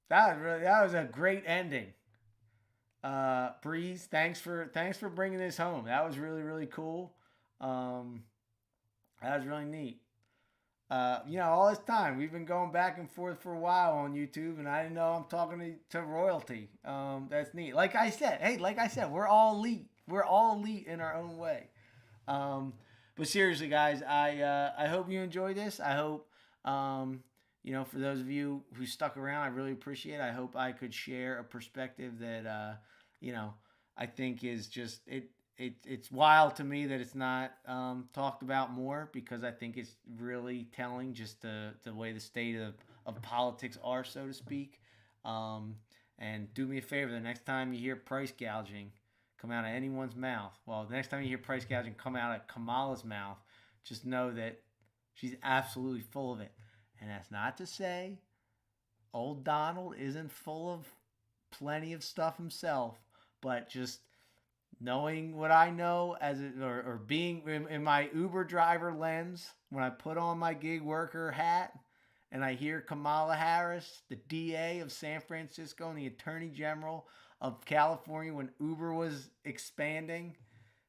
that was a great ending. Breeze, thanks for bringing this home. That was really really cool. Um, that was really neat. All this time we've been going back and forth for a while on YouTube, and I didn't know I'm talking to royalty. That's neat. Like I said, we're all elite. We're all elite in our own way. Um, but seriously, guys, I hope you enjoy this. I hope for those of you who stuck around, I really appreciate it. I hope I could share a perspective that I think is just it's wild to me that it's not talked about more, because I think it's really telling just the way the state of politics are, so to speak. And do me a favor, the next time you hear price gouging come out of anyone's mouth, well, the next time you hear price gouging come out of Kamala's mouth, just know that she's absolutely full of it. And that's not to say old Donald isn't full of plenty of stuff himself, but just knowing what I know or being in my Uber driver lens, when I put on my gig worker hat and I hear Kamala Harris, the DA of San Francisco and the Attorney General of California when Uber was expanding,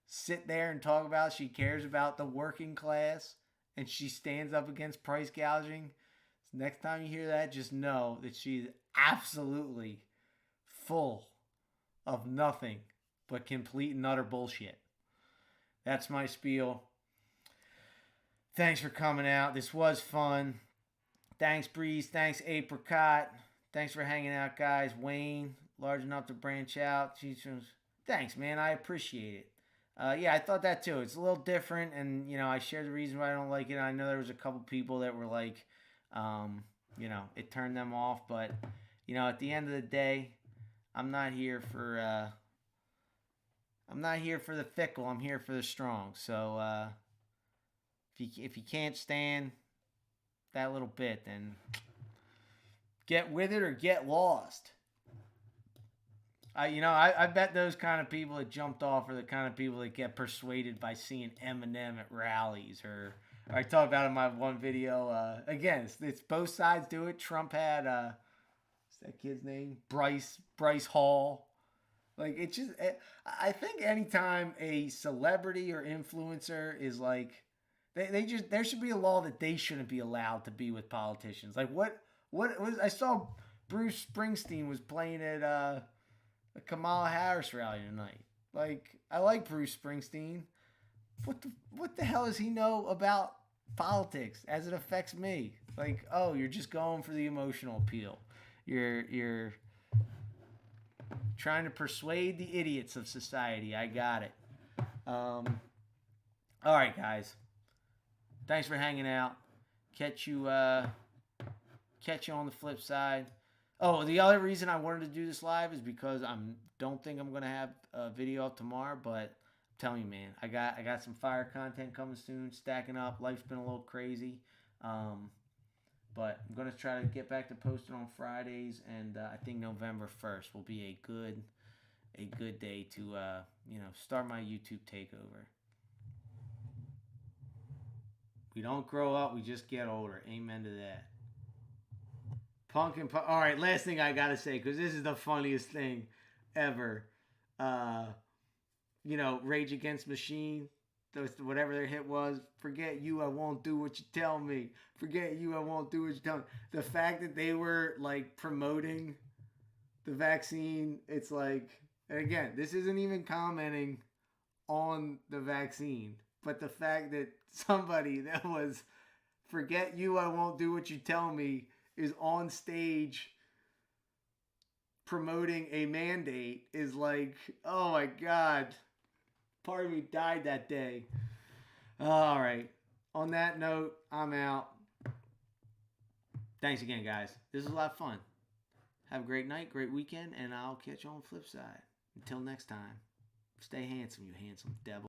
sit there and talk about she cares about the working class and she stands up against price gouging. Next time you hear that, just know that she's absolutely full of nothing but complete and utter bullshit. That's my spiel. Thanks for coming out. This was fun. Thanks, Breeze. Thanks, Apricot. Thanks for hanging out, guys. Wayne, large enough to branch out. Thanks, man. I appreciate it. Yeah, I thought that too. It's a little different, and I shared the reason why I don't like it. I know there was a couple people that were like, it turned them off, but at the end of the day, I'm not here for the fickle. I'm here for the strong. So if you can't stand that little bit, then get with it or get lost. I bet those kind of people that jumped off are the kind of people that get persuaded by seeing Eminem at rallies, or I talked about in my one video. Again, it's both sides do it. Trump had what's that kid's name? Bryce Hall. Like, it's just, I think anytime a celebrity or influencer is like, there should be a law that they shouldn't be allowed to be with politicians. Like, what was, I saw Bruce Springsteen was playing at a Kamala Harris rally tonight. Like, I like Bruce Springsteen. What the hell does he know about politics as it affects me? Like, oh, you're just going for the emotional appeal. You're trying to persuade the idiots of society. I got it. All right, guys. Thanks for hanging out. Catch you on the flip side. Oh, the other reason I wanted to do this live is because don't think I'm gonna have a video up tomorrow, but I'm telling you, man, I got some fire content coming soon, stacking up. Life's been a little crazy, but I'm gonna try to get back to posting on Fridays, and I think November 1st will be a good day to start my YouTube takeover. We don't grow up, we just get older. Amen to that. All right, last thing I gotta say, because this is the funniest thing ever. Rage Against Machine, whatever their hit was. Forget you, I won't do what you tell me. Forget you, I won't do what you tell me. The fact that they were like promoting the vaccine, it's like, and again, this isn't even commenting on the vaccine, but the fact that somebody that was forget you, I won't do what you tell me, is on stage promoting a mandate is like, oh my God. Part of me died that day. All right. On that note, I'm out. Thanks again, guys. This was a lot of fun. Have a great night, great weekend, and I'll catch you on the flip side. Until next time, stay handsome, you handsome devil.